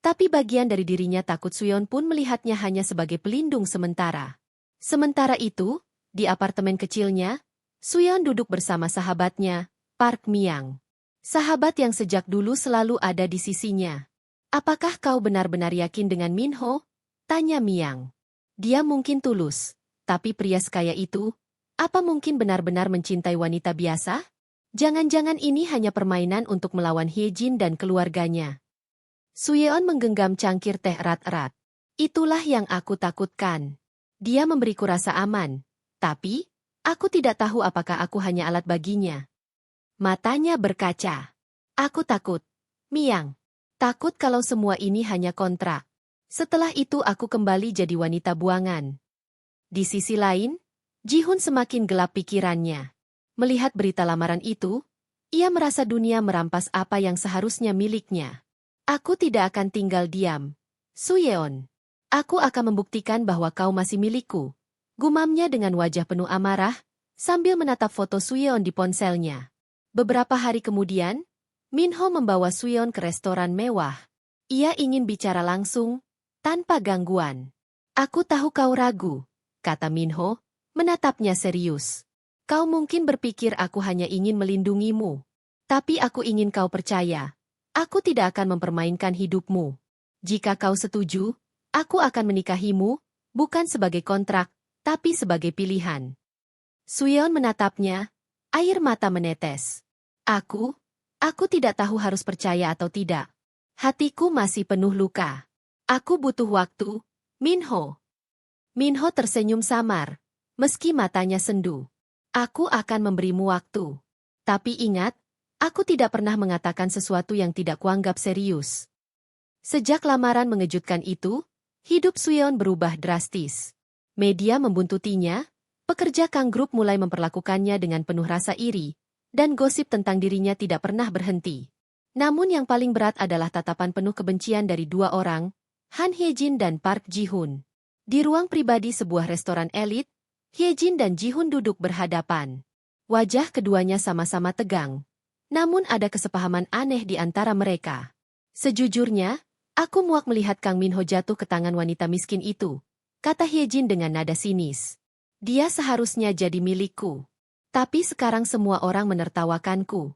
tapi bagian dari dirinya takut Suyeon pun melihatnya hanya sebagai pelindung sementara. Sementara itu, di apartemen kecilnya, Suyeon duduk bersama sahabatnya, Park Myang. Sahabat yang sejak dulu selalu ada di sisinya. Apakah kau benar-benar yakin dengan Minho? Tanya Myang. Dia mungkin tulus, tapi pria sekaya itu, apa mungkin benar-benar mencintai wanita biasa? Jangan-jangan ini hanya permainan untuk melawan Hyejin dan keluarganya. Suyeon menggenggam cangkir teh erat-erat. Itulah yang aku takutkan. Dia memberiku rasa aman, tapi aku tidak tahu apakah aku hanya alat baginya. Matanya berkaca. Aku takut. Myang. Takut kalau semua ini hanya kontrak. Setelah itu aku kembali jadi wanita buangan. Di sisi lain, Ji-hun semakin gelap pikirannya. Melihat berita lamaran itu, ia merasa dunia merampas apa yang seharusnya miliknya. Aku tidak akan tinggal diam. Suyeon. Aku akan membuktikan bahwa kau masih milikku. Gumamnya dengan wajah penuh amarah, sambil menatap foto Suyeon di ponselnya. Beberapa hari kemudian, Minho membawa Suyeon ke restoran mewah. Ia ingin bicara langsung, tanpa gangguan. Aku tahu kau ragu, kata Minho, menatapnya serius. Kau mungkin berpikir aku hanya ingin melindungimu. Tapi aku ingin kau percaya. Aku tidak akan mempermainkan hidupmu. Jika kau setuju, aku akan menikahimu, bukan sebagai kontrak, tapi sebagai pilihan. Suyeon menatapnya, air mata menetes. Aku tidak tahu harus percaya atau tidak. Hatiku masih penuh luka. Aku butuh waktu, Minho. Minho tersenyum samar, meski matanya sendu. Aku akan memberimu waktu. Tapi ingat, aku tidak pernah mengatakan sesuatu yang tidak kuanggap serius. Sejak lamaran mengejutkan itu, hidup Suyeon berubah drastis. Media membuntutinya, pekerja Kang Group mulai memperlakukannya dengan penuh rasa iri, dan gosip tentang dirinya tidak pernah berhenti. Namun yang paling berat adalah tatapan penuh kebencian dari dua orang, Han Hyejin dan Park Ji-hun. Di ruang pribadi sebuah restoran elit, Hyejin dan Ji-hun duduk berhadapan. Wajah keduanya sama-sama tegang. Namun ada kesepahaman aneh di antara mereka. Sejujurnya, aku muak melihat Kang Minho jatuh ke tangan wanita miskin itu, kata Hyejin dengan nada sinis. Dia seharusnya jadi milikku. Tapi sekarang semua orang menertawakanku.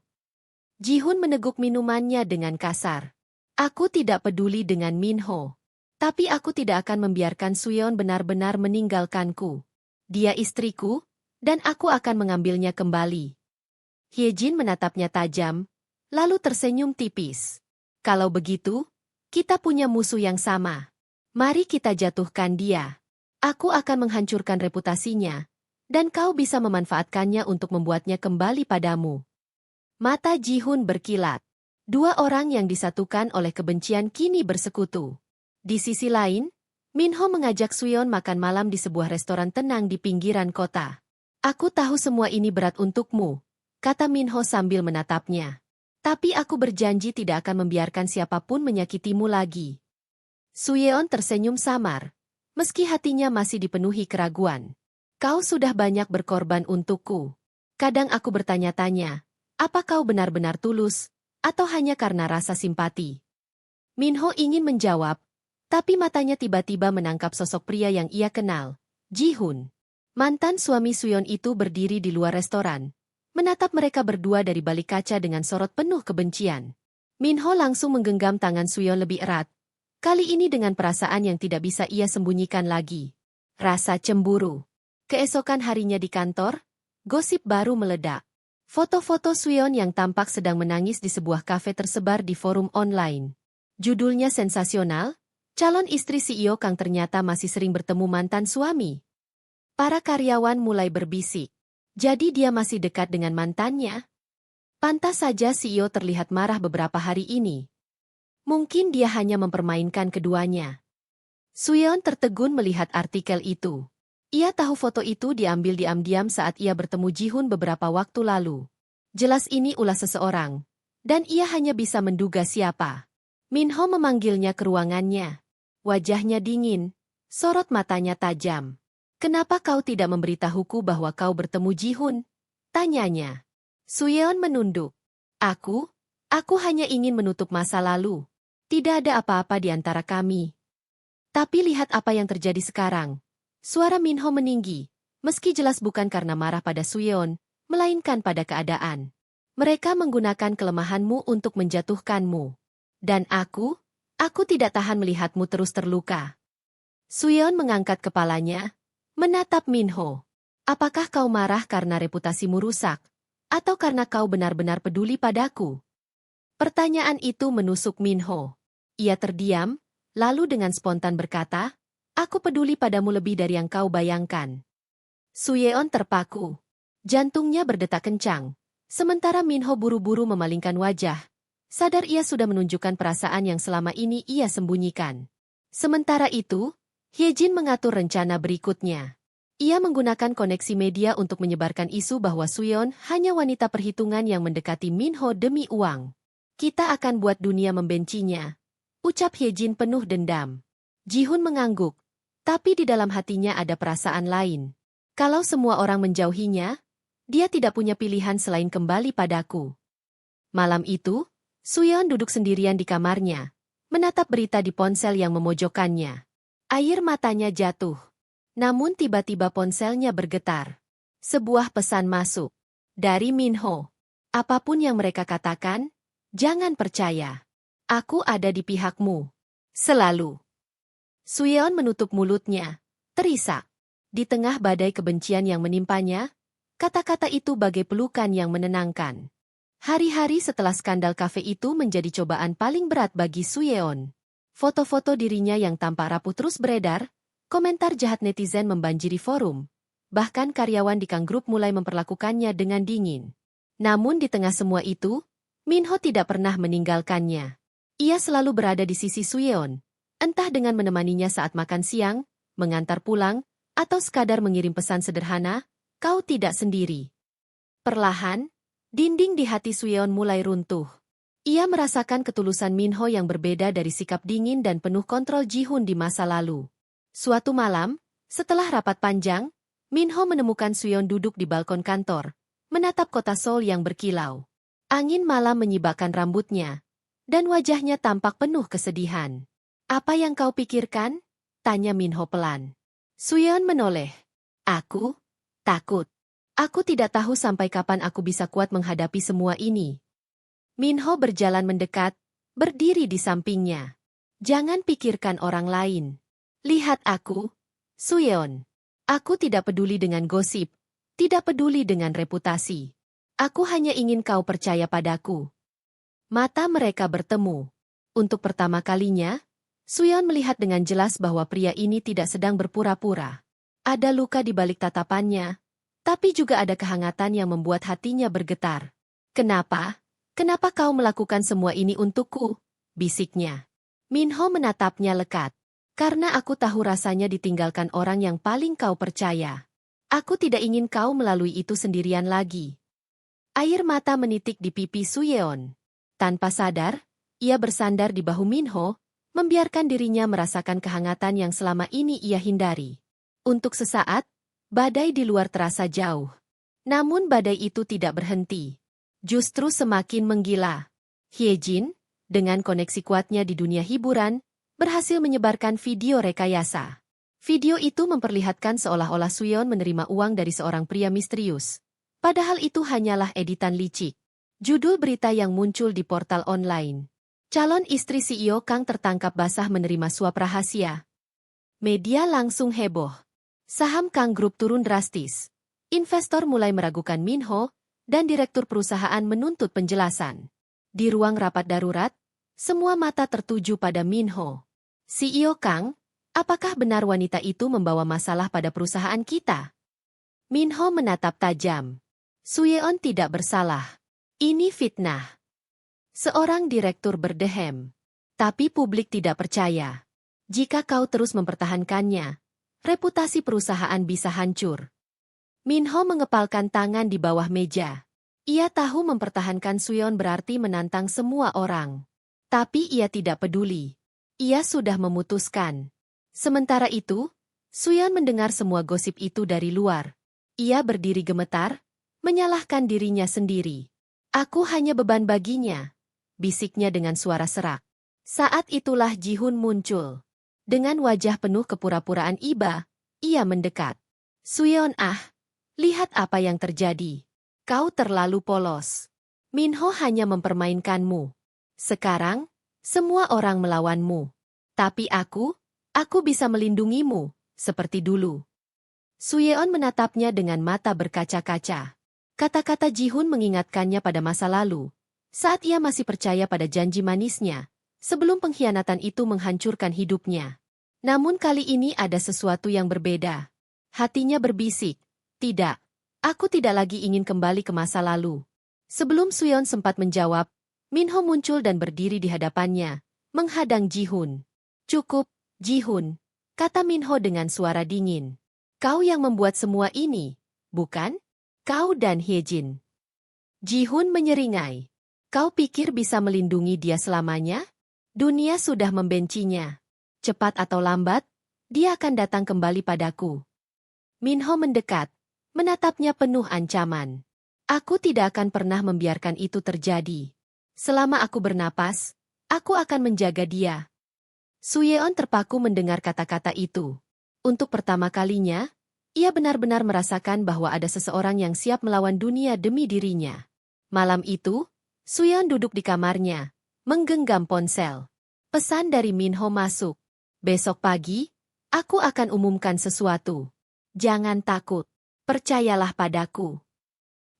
Ji-hun meneguk minumannya dengan kasar. Aku tidak peduli dengan Minho. Tapi aku tidak akan membiarkan Suyeon benar-benar meninggalkanku. Dia istriku, dan aku akan mengambilnya kembali. Hyejin menatapnya tajam, lalu tersenyum tipis. Kalau begitu, kita punya musuh yang sama. Mari kita jatuhkan dia. Aku akan menghancurkan reputasinya, dan kau bisa memanfaatkannya untuk membuatnya kembali padamu. Mata Ji-hun berkilat. Dua orang yang disatukan oleh kebencian kini bersekutu. Di sisi lain, Minho mengajak Suyeon makan malam di sebuah restoran tenang di pinggiran kota. Aku tahu semua ini berat untukmu, kata Minho sambil menatapnya. Tapi aku berjanji tidak akan membiarkan siapapun menyakitimu lagi. Suyeon tersenyum samar, meski hatinya masih dipenuhi keraguan. Kau sudah banyak berkorban untukku. Kadang aku bertanya-tanya, apa kau benar-benar tulus, atau hanya karena rasa simpati? Minho ingin menjawab, tapi matanya tiba-tiba menangkap sosok pria yang ia kenal, Ji-hun. Mantan suami Suyeon itu berdiri di luar restoran, menatap mereka berdua dari balik kaca dengan sorot penuh kebencian. Minho langsung menggenggam tangan Suyeon lebih erat, kali ini dengan perasaan yang tidak bisa ia sembunyikan lagi. Rasa cemburu. Keesokan harinya di kantor, gosip baru meledak. Foto-foto Suyeon yang tampak sedang menangis di sebuah kafe tersebar di forum online. Judulnya sensasional, calon istri CEO Kang ternyata masih sering bertemu mantan suami. Para karyawan mulai berbisik. Jadi dia masih dekat dengan mantannya? Pantas saja CEO terlihat marah beberapa hari ini. Mungkin dia hanya mempermainkan keduanya. Suyeon tertegun melihat artikel itu. Ia tahu foto itu diambil diam-diam saat ia bertemu Ji-hun beberapa waktu lalu. Jelas ini ulah seseorang. Dan ia hanya bisa menduga siapa. Minho memanggilnya ke ruangannya. Wajahnya dingin, sorot matanya tajam. Kenapa kau tidak memberitahuku bahwa kau bertemu Ji-hun? Tanyanya. Suyeon menunduk. Aku hanya ingin menutup masa lalu. Tidak ada apa-apa di antara kami. Tapi lihat apa yang terjadi sekarang. Suara Minho meninggi, meski jelas bukan karena marah pada Suyeon, melainkan pada keadaan. Mereka menggunakan kelemahanmu untuk menjatuhkanmu. Dan aku tidak tahan melihatmu terus terluka. Suyeon mengangkat kepalanya, menatap Minho. Apakah kau marah karena reputasimu rusak? Atau karena kau benar-benar peduli padaku? Pertanyaan itu menusuk Minho. Ia terdiam, lalu dengan spontan berkata, aku peduli padamu lebih dari yang kau bayangkan. Suyeon terpaku. Jantungnya berdetak kencang. Sementara Minho buru-buru memalingkan wajah. Sadar ia sudah menunjukkan perasaan yang selama ini ia sembunyikan. Sementara itu, Hyejin mengatur rencana berikutnya. Ia menggunakan koneksi media untuk menyebarkan isu bahwa Suyeon hanya wanita perhitungan yang mendekati Minho demi uang. Kita akan buat dunia membencinya. Ucap Hyejin penuh dendam. Ji-hun mengangguk, tapi di dalam hatinya ada perasaan lain. Kalau semua orang menjauhinya, dia tidak punya pilihan selain kembali padaku. Malam itu, Suyeon duduk sendirian di kamarnya, menatap berita di ponsel yang memojokkannya. Air matanya jatuh. Namun tiba-tiba ponselnya bergetar. Sebuah pesan masuk. Dari Minho. Apapun yang mereka katakan, jangan percaya. Aku ada di pihakmu. Selalu. Suyeon menutup mulutnya, terisak. Di tengah badai kebencian yang menimpanya, kata-kata itu bagai pelukan yang menenangkan. Hari-hari setelah skandal kafe itu menjadi cobaan paling berat bagi Suyeon. Foto-foto dirinya yang tampak rapuh terus beredar, komentar jahat netizen membanjiri forum. Bahkan karyawan di Kang Group mulai memperlakukannya dengan dingin. Namun di tengah semua itu, Minho tidak pernah meninggalkannya. Ia selalu berada di sisi Suyeon, entah dengan menemaninya saat makan siang, mengantar pulang, atau sekadar mengirim pesan sederhana, kau tidak sendiri. Perlahan, dinding di hati Suyeon mulai runtuh. Ia merasakan ketulusan Minho yang berbeda dari sikap dingin dan penuh kontrol Ji-hun di masa lalu. Suatu malam, setelah rapat panjang, Minho menemukan Suyeon duduk di balkon kantor, menatap kota Seoul yang berkilau. Angin malam menyibakkan rambutnya, dan wajahnya tampak penuh kesedihan. Apa yang kau pikirkan? Tanya Minho pelan. Suyeon menoleh. Aku takut. Aku tidak tahu sampai kapan aku bisa kuat menghadapi semua ini. Minho berjalan mendekat, berdiri di sampingnya. Jangan pikirkan orang lain. Lihat aku, Suyeon. Aku tidak peduli dengan gosip, tidak peduli dengan reputasi. Aku hanya ingin kau percaya padaku. Mata mereka bertemu. Untuk pertama kalinya, Suyeon melihat dengan jelas bahwa pria ini tidak sedang berpura-pura. Ada luka di balik tatapannya, tapi juga ada kehangatan yang membuat hatinya bergetar. Kenapa? Kenapa kau melakukan semua ini untukku? Bisiknya. Minho menatapnya lekat. Karena aku tahu rasanya ditinggalkan orang yang paling kau percaya. Aku tidak ingin kau melalui itu sendirian lagi. Air mata menitik di pipi Suyeon. Tanpa sadar, ia bersandar di bahu Minho, membiarkan dirinya merasakan kehangatan yang selama ini ia hindari. Untuk sesaat, badai di luar terasa jauh. Namun badai itu tidak berhenti. Justru semakin menggila. Hyejin, dengan koneksi kuatnya di dunia hiburan, berhasil menyebarkan video rekayasa. Video itu memperlihatkan seolah-olah Suyeon menerima uang dari seorang pria misterius. Padahal itu hanyalah editan licik. Judul berita yang muncul di portal online. Calon istri CEO Kang tertangkap basah menerima suap rahasia. Media langsung heboh. Saham Kang Group turun drastis. Investor mulai meragukan Minho, dan direktur perusahaan menuntut penjelasan. Di ruang rapat darurat, semua mata tertuju pada Minho. CEO Kang, apakah benar wanita itu membawa masalah pada perusahaan kita? Minho menatap tajam. Suyeon tidak bersalah. Ini fitnah. Seorang direktur berdehem. Tapi publik tidak percaya. Jika kau terus mempertahankannya, reputasi perusahaan bisa hancur. Minho mengepalkan tangan di bawah meja. Ia tahu mempertahankan Suyeon berarti menantang semua orang. Tapi ia tidak peduli. Ia sudah memutuskan. Sementara itu, Suyeon mendengar semua gosip itu dari luar. Ia berdiri gemetar, menyalahkan dirinya sendiri. Aku hanya beban baginya, bisiknya dengan suara serak. Saat itulah Ji-hoon muncul. Dengan wajah penuh kepura-puraan iba, ia mendekat. Suyeon lihat apa yang terjadi. Kau terlalu polos. Minho hanya mempermainkanmu. Sekarang, semua orang melawanmu. Tapi aku bisa melindungimu, seperti dulu. Suyeon menatapnya dengan mata berkaca-kaca. Kata-kata Ji-hoon mengingatkannya pada masa lalu, saat ia masih percaya pada janji manisnya, sebelum pengkhianatan itu menghancurkan hidupnya. Namun kali ini ada sesuatu yang berbeda. Hatinya berbisik, tidak, aku tidak lagi ingin kembali ke masa lalu. Sebelum Suyeon sempat menjawab, Minho muncul dan berdiri di hadapannya, menghadang Ji-hoon. Cukup, Ji-hoon, kata Minho dengan suara dingin. Kau yang membuat semua ini, bukan? Kau dan Hyejin. Ji-hoon menyeringai. Kau pikir bisa melindungi dia selamanya? Dunia sudah membencinya. Cepat atau lambat, dia akan datang kembali padaku. Minho mendekat, menatapnya penuh ancaman. Aku tidak akan pernah membiarkan itu terjadi. Selama aku bernapas, aku akan menjaga dia. Suyeon terpaku mendengar kata-kata itu. Untuk pertama kalinya, ia benar-benar merasakan bahwa ada seseorang yang siap melawan dunia demi dirinya. Malam itu, Suyeon duduk di kamarnya, menggenggam ponsel. Pesan dari Minho masuk. Besok pagi, aku akan umumkan sesuatu. Jangan takut, percayalah padaku.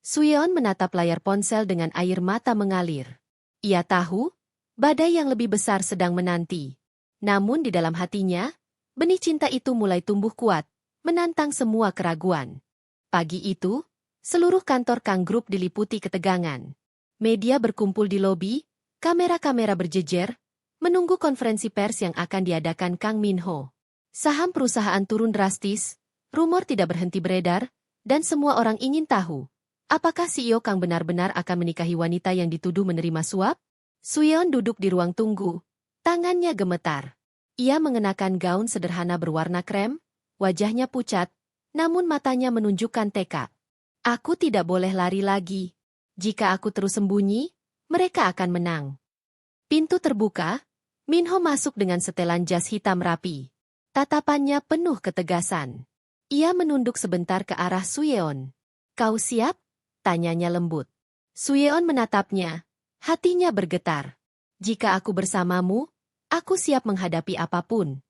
Suyeon menatap layar ponsel dengan air mata mengalir. Ia tahu, badai yang lebih besar sedang menanti. Namun di dalam hatinya, benih cinta itu mulai tumbuh kuat, menantang semua keraguan. Pagi itu, seluruh kantor Kang Group diliputi ketegangan. Media berkumpul di lobi, kamera-kamera berjejer, menunggu konferensi pers yang akan diadakan Kang Minho. Saham perusahaan turun drastis, rumor tidak berhenti beredar, dan semua orang ingin tahu, apakah CEO Kang benar-benar akan menikahi wanita yang dituduh menerima suap? Suyeon duduk di ruang tunggu, tangannya gemetar. Ia mengenakan gaun sederhana berwarna krem, wajahnya pucat, namun matanya menunjukkan tekad. Aku tidak boleh lari lagi. Jika aku terus sembunyi, mereka akan menang. Pintu terbuka, Minho masuk dengan setelan jas hitam rapi. Tatapannya penuh ketegasan. Ia menunduk sebentar ke arah Suyeon. Kau siap? Tanyanya lembut. Suyeon menatapnya, hatinya bergetar. Jika aku bersamamu, aku siap menghadapi apapun.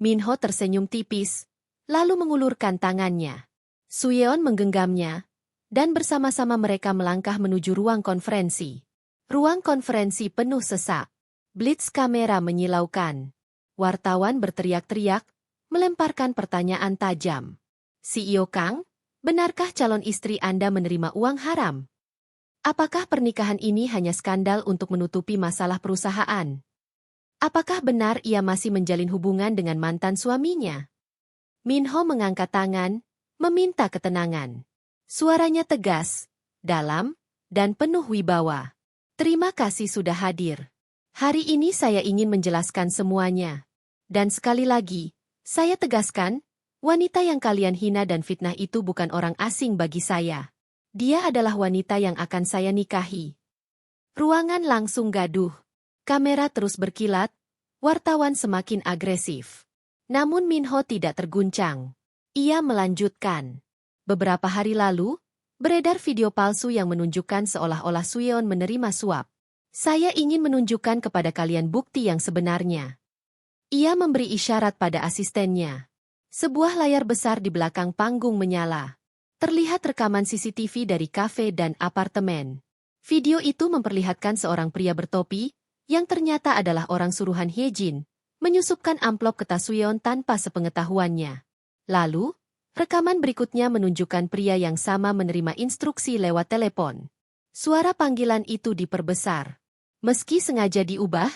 Minho tersenyum tipis, lalu mengulurkan tangannya. Suyeon menggenggamnya, dan bersama-sama mereka melangkah menuju ruang konferensi. Ruang konferensi penuh sesak. Blitz kamera menyilaukan. Wartawan berteriak-teriak, melemparkan pertanyaan tajam. CEO Kang, benarkah calon istri Anda menerima uang haram? Apakah pernikahan ini hanya skandal untuk menutupi masalah perusahaan? Apakah benar ia masih menjalin hubungan dengan mantan suaminya? Minho mengangkat tangan, meminta ketenangan. Suaranya tegas, dalam, dan penuh wibawa. Terima kasih sudah hadir. Hari ini saya ingin menjelaskan semuanya. Dan sekali lagi, saya tegaskan, wanita yang kalian hina dan fitnah itu bukan orang asing bagi saya. Dia adalah wanita yang akan saya nikahi. Ruangan langsung gaduh. Kamera terus berkilat, wartawan semakin agresif. Namun Minho tidak terguncang. Ia melanjutkan. Beberapa hari lalu, beredar video palsu yang menunjukkan seolah-olah Suyeon menerima suap. Saya ingin menunjukkan kepada kalian bukti yang sebenarnya. Ia memberi isyarat pada asistennya. Sebuah layar besar di belakang panggung menyala. Terlihat rekaman CCTV dari kafe dan apartemen. Video itu memperlihatkan seorang pria bertopi, yang ternyata adalah orang suruhan Hyejin, menyusupkan amplop ke tas Suyeon tanpa sepengetahuannya. Lalu, rekaman berikutnya menunjukkan pria yang sama menerima instruksi lewat telepon. Suara panggilan itu diperbesar. Meski sengaja diubah,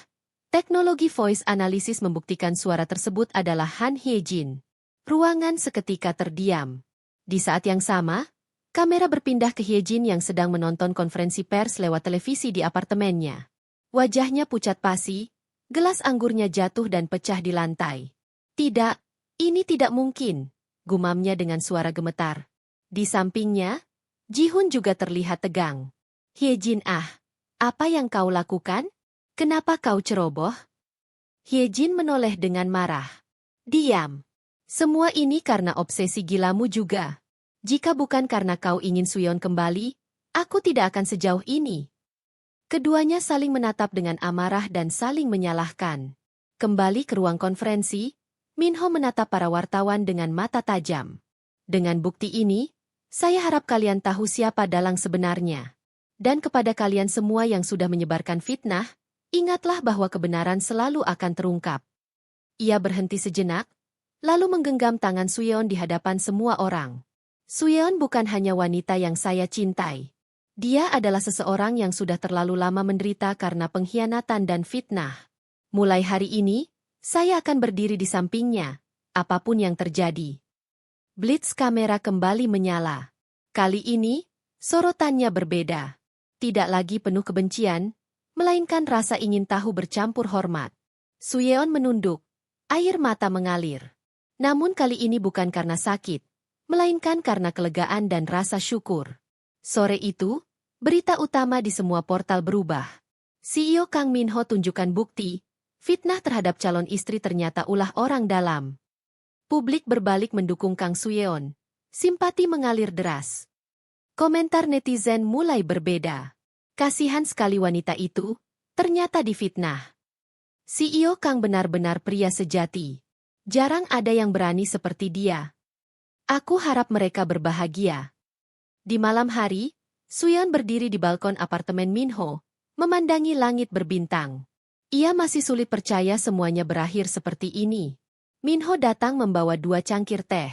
teknologi voice analysis membuktikan suara tersebut adalah Han Hyejin. Ruangan seketika terdiam. Di saat yang sama, kamera berpindah ke Hyejin yang sedang menonton konferensi pers lewat televisi di apartemennya. Wajahnya pucat pasi, gelas anggurnya jatuh dan pecah di lantai. Tidak, ini tidak mungkin, gumamnya dengan suara gemetar. Di sampingnya, Ji-hun juga terlihat tegang. Hye-jin apa yang kau lakukan? Kenapa kau ceroboh? Hye-jin menoleh dengan marah. Diam. Semua ini karena obsesi gilamu juga. Jika bukan karena kau ingin Suyeon kembali, aku tidak akan sejauh ini. Keduanya saling menatap dengan amarah dan saling menyalahkan. Kembali ke ruang konferensi, Minho menatap para wartawan dengan mata tajam. Dengan bukti ini, saya harap kalian tahu siapa dalang sebenarnya. Dan kepada kalian semua yang sudah menyebarkan fitnah, ingatlah bahwa kebenaran selalu akan terungkap. Ia berhenti sejenak, lalu menggenggam tangan Suyeon di hadapan semua orang. Suyeon bukan hanya wanita yang saya cintai. Dia adalah seseorang yang sudah terlalu lama menderita karena pengkhianatan dan fitnah. Mulai hari ini, saya akan berdiri di sampingnya, apapun yang terjadi. Blitz kamera kembali menyala. Kali ini, sorotannya berbeda. Tidak lagi penuh kebencian, melainkan rasa ingin tahu bercampur hormat. Suyeon menunduk, air mata mengalir. Namun kali ini bukan karena sakit, melainkan karena kelegaan dan rasa syukur. Sore itu, berita utama di semua portal berubah. CEO Kang Minho tunjukkan bukti, fitnah terhadap calon istri ternyata ulah orang dalam. Publik berbalik mendukung Kang Suyeon. Simpati mengalir deras. Komentar netizen mulai berbeda. Kasihan sekali wanita itu, ternyata difitnah. CEO Kang benar-benar pria sejati. Jarang ada yang berani seperti dia. Aku harap mereka berbahagia. Di malam hari, Suyeon berdiri di balkon apartemen Minho, memandangi langit berbintang. Ia masih sulit percaya semuanya berakhir seperti ini. Minho datang membawa 2 cangkir teh.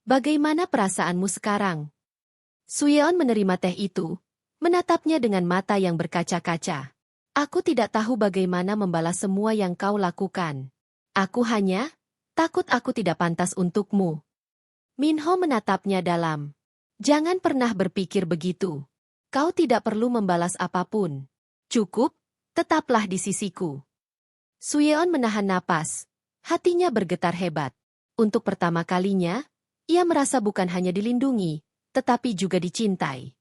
Bagaimana perasaanmu sekarang? Suyeon menerima teh itu, menatapnya dengan mata yang berkaca-kaca. Aku tidak tahu bagaimana membalas semua yang kau lakukan. Aku hanya takut aku tidak pantas untukmu. Minho menatapnya dalam. Jangan pernah berpikir begitu. Kau tidak perlu membalas apapun. Cukup, tetaplah di sisiku. Suyeon menahan napas. Hatinya bergetar hebat. Untuk pertama kalinya, ia merasa bukan hanya dilindungi, tetapi juga dicintai.